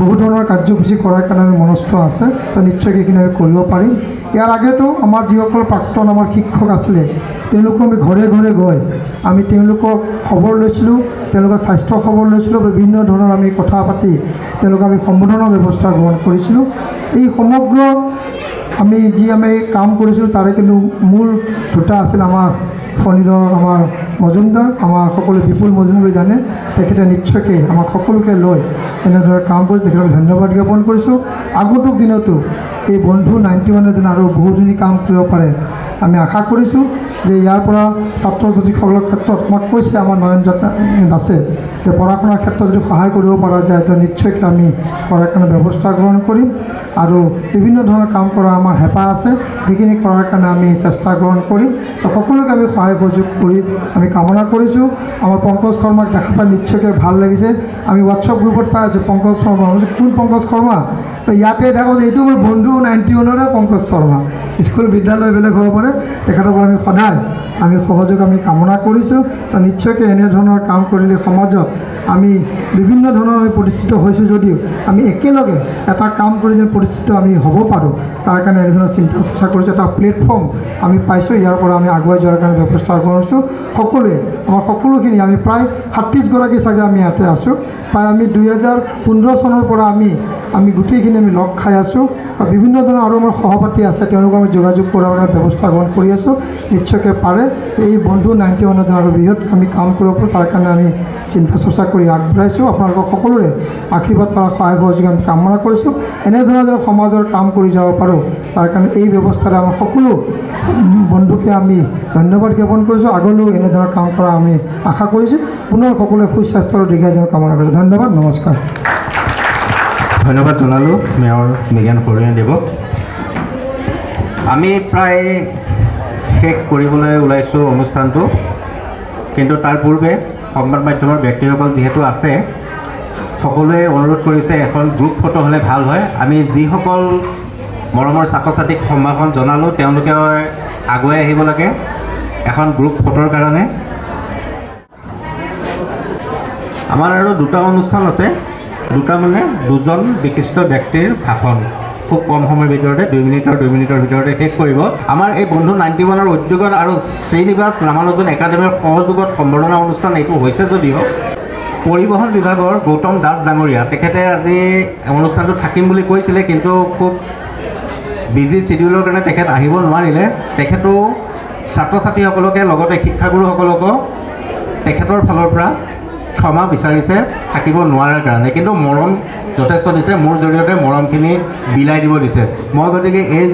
বহু ধৰণৰ কাৰ্যসূচী কৰাৰ কাৰণে আমি মনস্থ আছে তো নিশ্চয়কৈ এইখিনি আমি কৰিব পাৰিম ইয়াৰ আগেতো আমাৰ যিসকল প্ৰাক্তন আমাৰ শিক্ষক আছিলে তেওঁলোকক আমি ঘৰে ঘৰে গৈ আমি তেওঁলোকক খবৰ লৈছিলোঁ তেওঁলোকৰ স্বাস্থ্য খবৰ লৈছিলোঁ বিভিন্ন ধৰণৰ আমি কথা পাতি তেওঁলোকক আমি সম্বোধনৰ ব্যৱস্থা গ্ৰহণ কৰিছিলোঁ এই সমগ্ৰ আমি কাম কৰিছিলোঁ তাৰে কিন্তু মূল দুটা আছিল আমাৰ ফণীধৰ আমাৰ মজুমদাৰ আমাৰ সকলো বিপুল মজুমদাৰ জানে তেখেতে নিশ্চয়কৈ আমাক সকলোকে লৈ এনেদৰে কাম কৰি তেখেতক ধন্যবাদ জ্ঞাপন কৰিছোঁ আগন্তুক দিনতো এই বন্ধু 91 যেন আৰু বহুখিনি কাম কৰিব পাৰে আমি আশা কৰিছোঁ যে ইয়াৰ পৰা ছাত্ৰ ছাত্ৰীসকলৰ ক্ষেত্ৰত আমাক কৈছে আমাৰ নয়ন দাসে যে পঢ়া শুনাৰ ক্ষেত্ৰত যদি সহায় কৰিব পৰা যায় তো নিশ্চয়কৈ আমি কৰাৰ কাৰণে ব্যৱস্থা গ্ৰহণ কৰিম আৰু বিভিন্ন ধৰণৰ কাম কৰা আমাৰ হেঁপাহ আছে সেইখিনি কৰাৰ কাৰণে আমি চেষ্টা গ্ৰহণ কৰিম সকলোকে আমি সহায় সহযোগ কৰি আমি কামনা কৰিছোঁ আমাৰ পংকজ শৰ্মাক দেখা পাই নিশ্চয়কৈ ভাল লাগিছে আমি হোৱাটছআপ গ্ৰুপত পাই আছোঁ পংকজ শৰ্মা কোন পংকজ শৰ্মা তো ইয়াতে দেখা যে এইটো মোৰ বন্ধু 91ৰে পংকজ শৰ্মা স্কুল বিদ্যালয় বেলেগ হ'ব পাৰে তেখেতৰ পৰা আমি সদায় আমি সহযোগ আমি কামনা কৰিছোঁ তো নিশ্চয়কৈ এনেধৰণৰ কাম কৰিলে সমাজত আমি বিভিন্ন ধৰণৰ আমি প্ৰতিষ্ঠিত হৈছোঁ যদিও আমি একেলগে এটা কাম কৰি যেন প্ৰতিষ্ঠিত আমি হ'ব পাৰোঁ তাৰ কাৰণে এনেধৰণৰ চিন্তা চৰ্চা কৰিছোঁ এটা প্লেটফৰ্ম আমি পাইছোঁ ইয়াৰ পৰা আমি আগুৱাই যোৱাৰ কাৰণে ব্যৱস্থা কৰিছোঁ সকলোৱে আমাৰ সকলোখিনি আমি প্ৰায় 37গৰাকী চাগে আমি ইয়াতে আছোঁ প্ৰায় আমি 2015 চনৰ পৰা আমি গোটেইখিনি আমি লগ খাই আছোঁ বিভিন্ন ধৰণৰ আৰু আমাৰ সহপাঠী আছে তেওঁলোকক আমি যোগাযোগ কৰাৰ কাৰণে ব্যৱস্থা গ্ৰহণ কৰি আছোঁ নিশ্চয়কৈ পাৰে এই বন্ধু 91 আৰু বৃহৎ আমি কাম কৰিব পাৰোঁ তাৰ কাৰণে আমি চিন্তা চৰ্চা কৰি আগবঢ়াইছোঁ আপোনালোকক সকলোৰে আশীৰ্বাদ তাৰ সহায় সহযোগ আমি কামনা কৰিছোঁ এনেধৰণৰ যেন সমাজৰ কাম কৰি যাব পাৰোঁ তাৰ কাৰণে এই ব্যৱস্থাৰে আমাৰ সকলো বন্ধুকে আমি ধন্যবাদ জ্ঞাপন কৰিছোঁ আগলৈও এনেধৰণৰ কাম কৰা আমি আশা কৰিছোঁ পুনৰ সকলোৱে সুস্বাস্থ্য আৰু দীৰ্ঘায়ু কামনা কৰিছোঁ ধন্যবাদ নমস্কাৰ ধন্যবাদ জনালোঁ মেয়ৰ মৃগেন বৰুৱাদেৱক আমি প্ৰায় শেষ কৰিবলৈ ওলাইছোঁ অনুষ্ঠানটো কিন্তু তাৰ পূৰ্বে সংবাদ মাধ্যমৰ ব্যক্তিসকল যিহেতু আছে সকলোৱে অনুৰোধ কৰিছে এখন গ্ৰুপ ফটো হ'লে ভাল হয় আমি যিসকল মৰমৰ ছাত্ৰ ছাত্ৰীক সম্ভাষণ জনালোঁ তেওঁলোকে আগুৱাই আহিব লাগে এখন গ্ৰুপ ফটোৰ কাৰণে আমাৰ আৰু দুটা অনুষ্ঠান আছে দুটা মানে দুজন বিশিষ্ট ব্যক্তিৰ ভাষণ খুব কম সময়ৰ ভিতৰতে 2 মিনিটৰ ভিতৰতে শেষ কৰিব আমাৰ এই বন্ধু 91ৰ উদ্যোগত আৰু শ্ৰীনিবাস ৰামানুজন একাডেমীৰ সহযোগত সম্বৰ্ধনা অনুষ্ঠান এইটো হৈছে যদিও পৰিবহণ বিভাগৰ গৌতম দাস ডাঙৰীয়া তেখেতে আজি অনুষ্ঠানটো থাকিম বুলি কৈছিলে কিন্তু খুব বিজি শিডিউলৰ কাৰণে তেখেত আহিব নোৱাৰিলে তেখেতো ছাত্ৰ ছাত্ৰীসকলকে লগতে শিক্ষাগুৰুসকলকো তেখেতৰ ফালৰ পৰা ক্ষমা বিচাৰিছে থাকিব নোৱাৰাৰ কাৰণে কিন্তু মৰম যথেষ্ট দিছে মোৰ জৰিয়তে মৰমখিনি বিলাই দিব দিছে মই গতিকে এই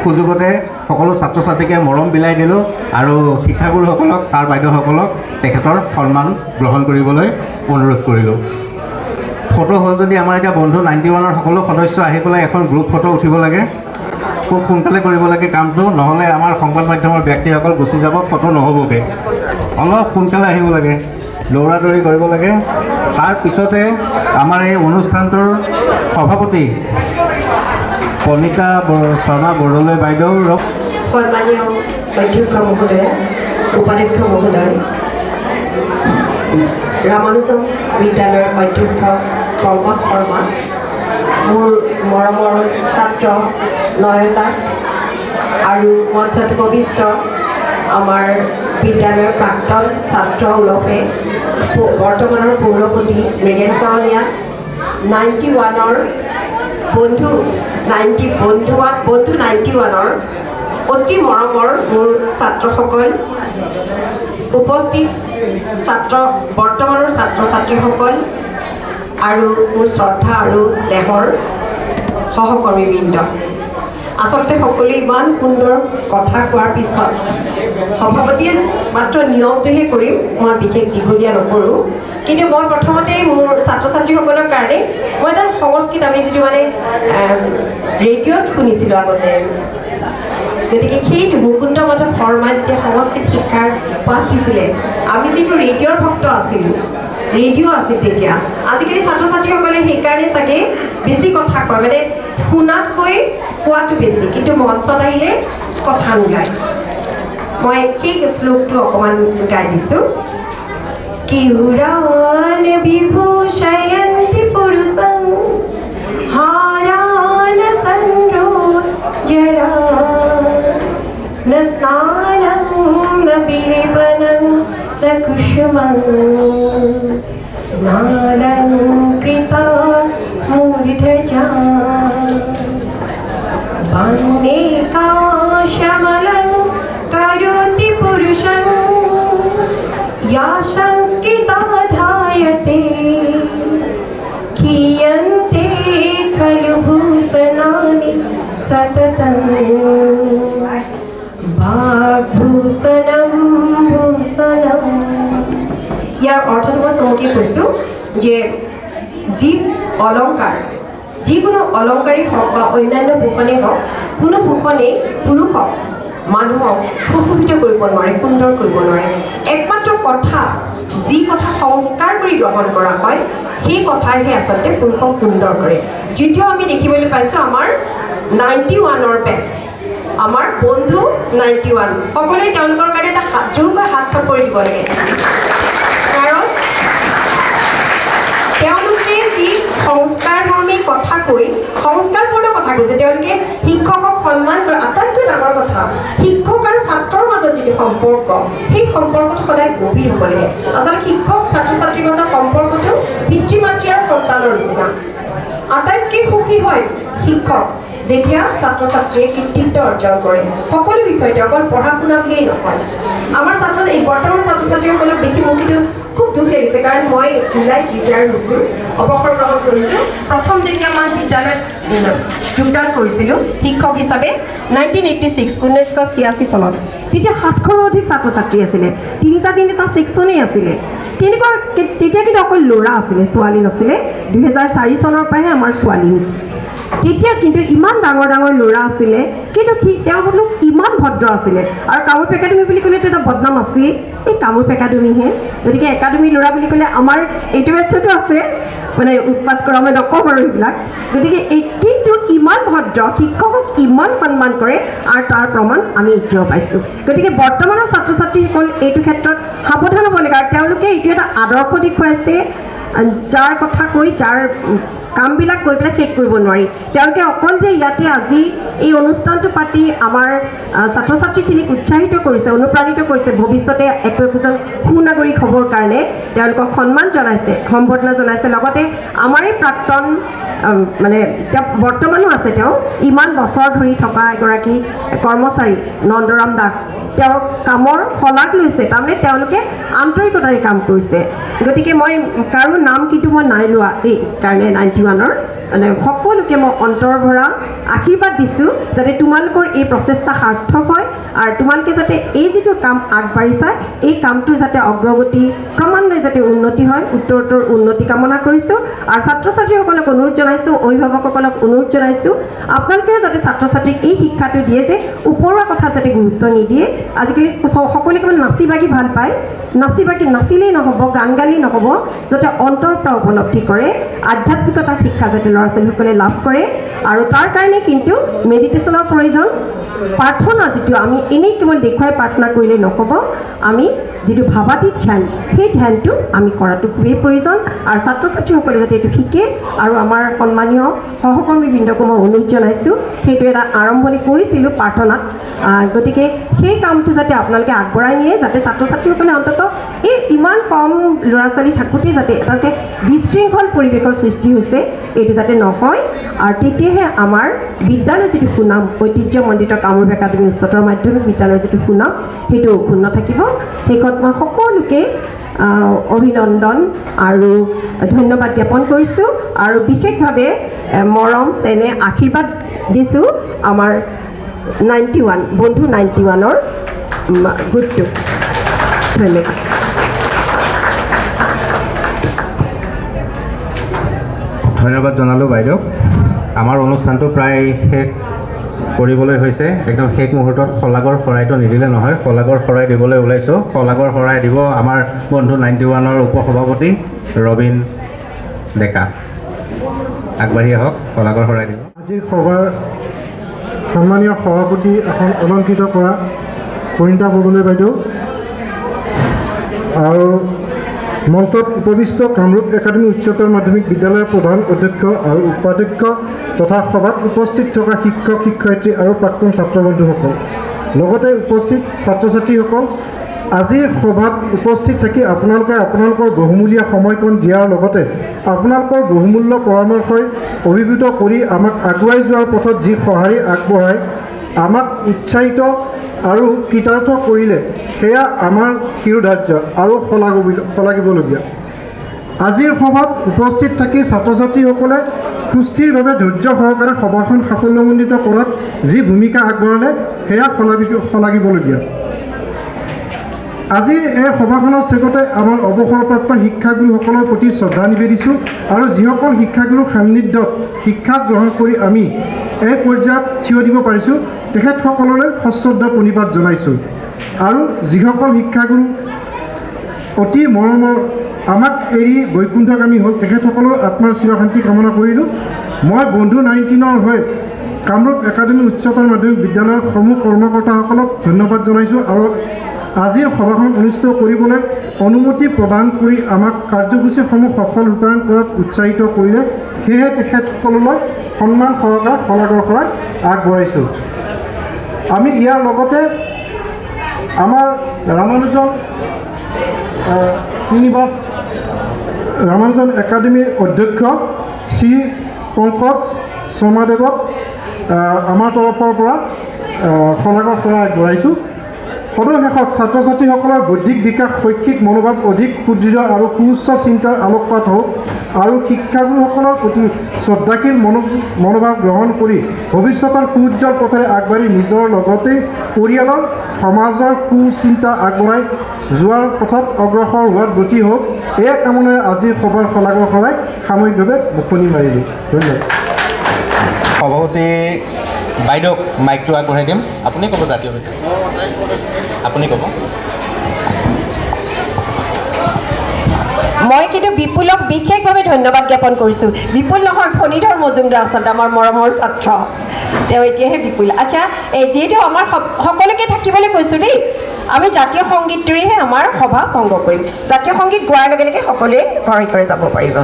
সুযোগতে সকলো ছাত্ৰ ছাত্ৰীকে মৰম বিলাই দিলোঁ আৰু শিক্ষাগুৰুসকলক ছাৰ বাইদেউসকলক তেখেতৰ সন্মান গ্ৰহণ কৰিবলৈ অনুৰোধ কৰিলোঁ ফটো হ'ল যদি আমাৰ এতিয়া বন্ধু 91ৰ সকলো সদস্য আহি পেলাই এখন গ্ৰুপ ফটো উঠিব লাগে খুব সোনকালে কৰিব লাগে কামটো নহ'লে আমাৰ সংবাদ মাধ্যমৰ ব্যক্তিসকল গুচি যাব ফটো নহ'বগৈ অলপ সোনকালে আহিব লাগে দৌৰা দৌৰি কৰিব লাগে তাৰ পিছতে আমাৰ এই অনুষ্ঠানটোৰ সভাপতি প্ৰণীতা শৰ্মা বৰদলৈ বাইদেউ সন্মানীয় অধ্যক্ষ মহোদয় উপাধ্যক্ষ মহোদয় ৰামানুজন বিদ্যালয়ৰ অধ্যক্ষ পংকজ শৰ্মা মোৰ মৰমৰ ছাত্ৰ নয়নদা আৰু মঞ্চত উপবিষ্ট আমাৰ বিদ্যালয়ৰ প্ৰাক্তন ছাত্ৰ ওৰফে বৰ্তমানৰ পৌৰপতি মৃগেন কৰণীয়া 91ৰ বন্ধু 91ৰ অতি মৰমৰ মোৰ ছাত্ৰসকল উপস্থিত বৰ্তমানৰ ছাত্ৰ ছাত্ৰীসকল আৰু মোৰ শ্ৰদ্ধা আৰু স্নেহৰ সহকৰ্মীবৃন্দ আচলতে সকলোৱে ইমান সুন্দৰ কথা কোৱাৰ পিছত সভাপতিয়ে মাত্ৰ নিয়মটোহে কৰিম মই বিশেষ দীঘলীয়া নকৰোঁ কিন্তু মই প্ৰথমতেই মোৰ ছাত্ৰ ছাত্ৰীসকলৰ কাৰণে মই এটা সংস্কৃত আমি যিটো মানে ৰেডিঅ'ত শুনিছিলোঁ আগতে গতিকে সেইটো মুকুন্দ মাধৱ শৰ্মাই যেতিয়া সংস্কৃত শিক্ষাৰ পাঠ দিছিলে আমি যিটো ৰেডিঅ'ৰ ভক্ত আছিলোঁ ৰেডিঅ' আছিল তেতিয়া আজিকালি ছাত্ৰ ছাত্ৰীসকলে সেইকাৰণে চাগে বেছি কথা কয় মানে শুনাতকৈ কোৱাটো বেছি কিন্তু মঞ্চত আহিলে কথা নোলায় মই সেই শ্লোকটো অকণমান গাই দিছোঁ কিউৰান বিভূষয়ন্তি পুৰুষং হাৰান সন্ৰোজলা ন স্নানং ন বিলেপনং ন কুসুমং নালংকৃতা মূর্ধজা বন্দেকাশমलं करोति पुरुषं या संस्कृता ध्यायते खीयन्ते खलु भूषणानि सततं भागभूषणं भूषणं ইয়াৰ অৰ্থটো মই চমুকৈ কৈছোঁ যে যি অলংকাৰ যিকোনো অলংকাৰী হওক বা অন্যান্য ভূষণেই হওক কোনো ভূষণেই পুৰুষক মানুহক সুশোভিত কৰিব নোৱাৰে সুন্দৰ কৰিব নোৱাৰে একমাত্ৰ কথা যি কথা সংস্কাৰ কৰি গ্ৰহণ কৰা হয় সেই কথাইহে আচলতে পুৰুষক সুন্দৰ কৰে যিটো আমি দেখিবলৈ পাইছোঁ আমাৰ 91ৰ বেটছ আমাৰ বন্ধু 91 সকলোৱে তেওঁলোকৰ কাৰণে এটা জোৰকৈ হাত চাপৰি দিব লাগে কাৰণ তেওঁলোকে যি সংস্কাৰধৰ্মী কথা কৈ সংস্কাৰপূৰ্ণ কথা কৈছে তেওঁলোকে শিক্ষকক সন্মান কৰে আটাইতকৈ ডাঙৰ কথা শিক্ষক আৰু ছাত্ৰৰ মাজত যিটো সম্পৰ্ক সেই সম্পৰ্কটো সদায় গভীৰ হ'ব লাগে আচলতে শিক্ষক ছাত্ৰ ছাত্ৰীৰ মাজৰ সম্পৰ্কটো পিতৃ মাতৃ আৰু সন্তানৰ নিচিনা আটাইতকৈ সুখী হয় শিক্ষক যেতিয়া ছাত্ৰ ছাত্ৰীয়ে কৃতিত্ব অৰ্জন কৰে সকলো বিষয়তে অকল পঢ়া শুনা বুলিয়েই নহয় আমাৰ এই বৰ্তমান ছাত্ৰ ছাত্ৰীসকলক দেখি মোৰ কিন্তু খুব দুখ লাগিছে কাৰণ মই জুলাইত ৰিটায়াৰ হৈছোঁ অৱসৰ গ্ৰহণ কৰিছোঁ প্ৰথম যেতিয়া মই বিদ্যালয়ত যোগদান কৰিছিলোঁ শিক্ষক হিচাপে 1986 চনত তেতিয়া 700ৰো অধিক ছাত্ৰ ছাত্ৰী আছিলে তিনিটা ছেকশ্যনেই আছিলে তেনেকুৱা তেতিয়া কিন্তু অকল ল'ৰা আছিলে ছোৱালী নাছিলে 2004 চনৰ পৰাহে আমাৰ ছোৱালী হৈছে তেতিয়া কিন্তু ইমান ডাঙৰ ডাঙৰ ল'ৰা আছিলে কিন্তু তেওঁলোক ইমান ভদ্ৰ আছিলে আৰু কামৰূপ একাডেমি বুলি ক'লেতো এটা বদনাম আছে এই কামৰূপ একাডেমিহে গতিকে একাডেমি ল'ৰা বুলি ক'লে আমাৰ এইটো বেটছতো আছে মানে উৎপাত কৰা মই নকওঁ বাৰু এইবিলাক গতিকে কিন্তু ইমান ভদ্ৰ শিক্ষকক ইমান সন্মান কৰে আৰু তাৰ প্ৰমাণ আমি এতিয়াও পাইছোঁ গতিকে বৰ্তমানৰ ছাত্ৰ ছাত্ৰীসকল এইটো ক্ষেত্ৰত সাৱধান হ'ব লাগে আৰু তেওঁলোকে এইটো এটা আদৰ্শ দেখুৱাইছে যাৰ কথা কৈ যাৰ কামবিলাক কৈ পেলাই শেষ কৰিব নোৱাৰি তেওঁলোকে অকল যে ইয়াতে আজি এই অনুষ্ঠানটো পাতি আমাৰ ছাত্ৰ ছাত্ৰীখিনিক উৎসাহিত কৰিছে অনুপ্ৰাণিত কৰিছে ভৱিষ্যতে একোজন সুনাগৰিক হ'বৰ কাৰণে তেওঁলোকক সন্মান জনাইছে সম্বৰ্ধনা জনাইছে লগতে আমাৰ এই প্ৰাক্তন মানে বৰ্তমানো আছে তেওঁ ইমান বছৰ ধৰি থকা এগৰাকী কৰ্মচাৰী নন্দৰাম দাস তেওঁৰ কামৰ শলাগ লৈছে তাৰমানে তেওঁলোকে আন্তৰিকতাৰে কাম কৰিছে গতিকে মই কাৰো নাম কিন্তু মই নাই লোৱা এই কাৰণে 91ৰ মানে সকলোকে মই অন্তৰৰ ভৰা আশীৰ্বাদ দিছোঁ যাতে তোমালোকৰ এই প্ৰচেষ্টা সাৰ্থক হয় আৰু তোমালোকে যাতে এই যিটো কাম আগবাঢ়িছা এই কামটোৰ যাতে অগ্ৰগতি ক্ৰমান্বয়ে যাতে উন্নতি হয় উত্তৰোত্তৰ উন্নতি কামনা কৰিছোঁ আৰু ছাত্ৰ ছাত্ৰীসকলক অনুৰোধ জনাইছোঁ অভিভাৱকসকলক অনুৰোধ জনাইছোঁ আপোনালোকেও যাতে ছাত্ৰ ছাত্ৰীক এই শিক্ষাটো দিয়ে যে ওপৰুৱা কথাত যাতে গুৰুত্ব নিদিয়ে আজিকালি সকলোকে মানে নাচি বাগি ভাল পায় নাচি বাগি নাচিলেই নহ'ব গান গালেই নহ'ব যাতে অন্তৰৰ পৰা উপলব্ধি কৰে আধ্যাত্মিকতাৰ শিক্ষা যাতে ল'ৰা ছোৱালীসকলে লাভ কৰে আৰু তাৰ কাৰণে কিন্তু মেডিটেশ্যনৰ প্ৰয়োজন প্ৰাৰ্থনা যিটো আমি এনেই কেৱল দেখুৱাই প্ৰাৰ্থনা কৰিলে নহ'ব আমি যিটো ভাবাতীত ধ্যান সেই ধ্যানটো আমি কৰাটো খুবেই প্ৰয়োজন আৰু ছাত্ৰ ছাত্ৰীসকলে যাতে এইটো শিকে আৰু আমাৰ সন্মানীয় সহকৰ্মীবৃন্দকো মই অনুৰোধ জনাইছোঁ সেইটো এটা আৰম্ভণি কৰিছিলোঁ প্ৰাৰ্থনাত গতিকে সেই কামটো যাতে আপোনালোকে আগবঢ়াই নিয়ে যাতে ছাত্ৰ ছাত্ৰীসকলে অন্ততঃ এই ইমান কম ল'ৰা ছোৱালী থাকোঁতেই যাতে এটা যে বিশৃংখল পৰিৱেশৰ সৃষ্টি হৈছে এইটো যাতে নহয় আৰু তেতিয়াহে আমাৰ বিদ্যালয়ৰ যিটো সুনাম ঐতিহ্যমণ্ডিত কামৰূপ একাডেমি উচ্চতৰ মাধ্যমিক বিদ্যালয়ৰ যিটো সুনাম সেইটো অক্ষুণ্ণ থাকিব শেষত মই সকলোকে অভিনন্দন আৰু ধন্যবাদ জ্ঞাপন কৰিছোঁ আৰু বিশেষভাৱে মৰম চেনেহ আশীৰ্বাদ দিছোঁ আমাৰ 91 বন্ধু 91ৰ গোটটো ধন্যবাদ ধন্যবাদ জনালোঁ বাইদেউ আমাৰ অনুষ্ঠানটো প্ৰায় শেষ কৰিবলৈ হৈছে একদম শেষ মুহূৰ্তত শলাগৰ শৰাইটো নিদিলে নহয় শলাগৰ শৰাই দিবলৈ ওলাইছোঁ শলাগৰ শৰাই দিব আমাৰ বন্ধু 91ৰ উপসভাপতি ৰবীন ডেকা আগবাঢ়ি আহক শলাগৰ শৰাই দিব আজিৰ সভাৰ সন্মানীয় সভাপতি এখন অলংকৃত কৰা পৰিণীতা বৰদলৈ বাইদেউ আৰু মঞ্চত উপবিষ্ট কামৰূপ একাডেমী উচ্চতৰ মাধ্যমিক বিদ্যালয়ৰ প্ৰধান অধ্যক্ষ আৰু উপাধ্যক্ষ তথা সভাত উপস্থিত থকা শিক্ষক শিক্ষয়িত্ৰী আৰু প্ৰাক্তন ছাত্ৰ বন্ধুসকল লগতে উপস্থিত ছাত্ৰ ছাত্ৰীসকল আজিৰ সভাত উপস্থিত থাকি আপোনালোকৰ বহুমূলীয়া সময়কণ দিয়াৰ লগতে আপোনালোকৰ বহুমূল্য পৰামৰ্শই অভিভূত কৰি আমাক আগুৱাই যোৱাৰ পথত যি সঁহাৰি আগবঢ়াই আমাক উৎসাহিত আৰু কৃতাৰ্থ কৰিলে সেয়া আমাৰ শিৰোধাৰ্য আৰু শলাগিবলগীয়া আজিৰ সভাত উপস্থিত থাকি ছাত্ৰ ছাত্ৰীসকলে সুস্থিৰভাৱে ধৈৰ্য সহকাৰে সভাখন সাফল্যমণ্ডিত কৰাত যি ভূমিকা আগবঢ়ালে সেয়া শলাগিবলগীয়া আজি এই সভাখনৰ চেগতে আমাৰ অৱসৰপ্ৰাপ্ত শিক্ষাগুৰুসকলৰ প্ৰতি শ্ৰদ্ধা নিবেদিছোঁ আৰু যিসকল শিক্ষাগুৰুৰ সান্নিধ্যত শিক্ষা গ্ৰহণ কৰি আমি এই পৰ্যায়ত থিয় দিব পাৰিছোঁ তেখেতসকললৈ সশ্ৰদ্ধা প্ৰণিপাত জনাইছোঁ আৰু যিসকল শিক্ষাগুৰু অতি মৰমৰ আমাক এৰি বৈকুণ্ঠগামী হ'ল তেখেতসকলৰ আত্মাৰ চিৰশান্তি কামনা কৰিলোঁ মই বন্ধু 19 হৈ কামৰূপ একাডেমী উচ্চতৰ মাধ্যমিক বিদ্যালয়ৰ সমূহ কৰ্মকৰ্তাসকলক ধন্যবাদ জনাইছোঁ আৰু আজিৰ সভাখন অনুষ্ঠিত কৰিবলৈ অনুমতি প্ৰদান কৰি আমাক কাৰ্যসূচীসমূহ সফল ৰূপায়ণ কৰাত উৎসাহিত কৰিলে সেয়েহে তেখেতসকললৈ সন্মান সহকাৰে শলাগৰ শৰাই আগবঢ়াইছোঁ আমি ইয়াৰ লগতে আমাৰ ৰামানুজন একাডেমীৰ অধ্যক্ষ শ্ৰী পংকজ শৰ্মাদেৱক আমাৰ তৰফৰ পৰা শলাগৰ শৰাই আগবঢ়াইছোঁ সদশেষত ছাত্ৰ ছাত্ৰীসকলৰ বৌদ্ধিক বিকাশ শৈক্ষিক মনোভাৱ অধিক সুদৃঢ় আৰু সুউচ্চ চিন্তাৰ আলোকপাত হওক আৰু শিক্ষাগুৰুসকলৰ প্ৰতি শ্ৰদ্ধাশীল মনোভাৱ গ্ৰহণ কৰি ভৱিষ্যতৰ সুউজ্জ্বল পথেৰে আগবাঢ়ি নিজৰ লগতে পৰিয়ালৰ সমাজৰ সুচিন্তা আগবঢ়াই যোৱাৰ পথত অগ্ৰসৰ হোৱাত ব্ৰতী হওক এই কামনাৰে আজিৰ সভাৰ শলাগৰ শৰাই সাময়িকভাৱে মুকলি মাৰিলোঁ ধন্যবাদ সভাপতি বাইদেউক মাইকটো আগবঢ়াই দিম আপুনি ক'ব জাতীয় বিদ্যালয় আপুনি ক'ব মই কিন্তু বিপুলক বিশেষভাৱে ধন্যবাদ জ্ঞাপন কৰিছোঁ বিপুল নহয় ফণীধৰ মজুমদাৰ আচলতে আমাৰ মৰমৰ ছাত্ৰ তেওঁ এতিয়াহে বিপুল আচ্ছা যিহেতু আমাৰ সকলোকে থাকিবলৈ কৈছোঁ দেই আমি জাতীয় সংগীতটোৰেহে আমাৰ সভা ভংগ কৰিম জাতীয় সংগীত গোৱাৰ লগে লগে সকলোৱে ঘৰে ঘৰে যাব পাৰিব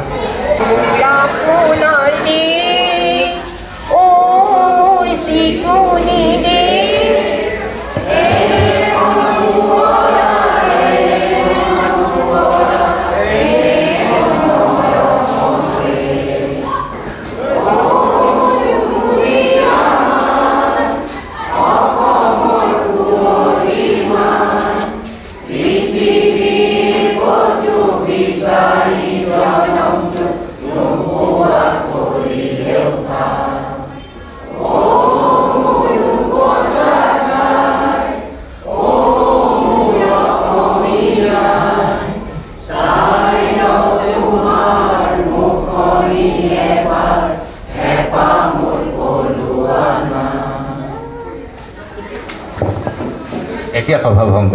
এতিয়া সভা ভংগ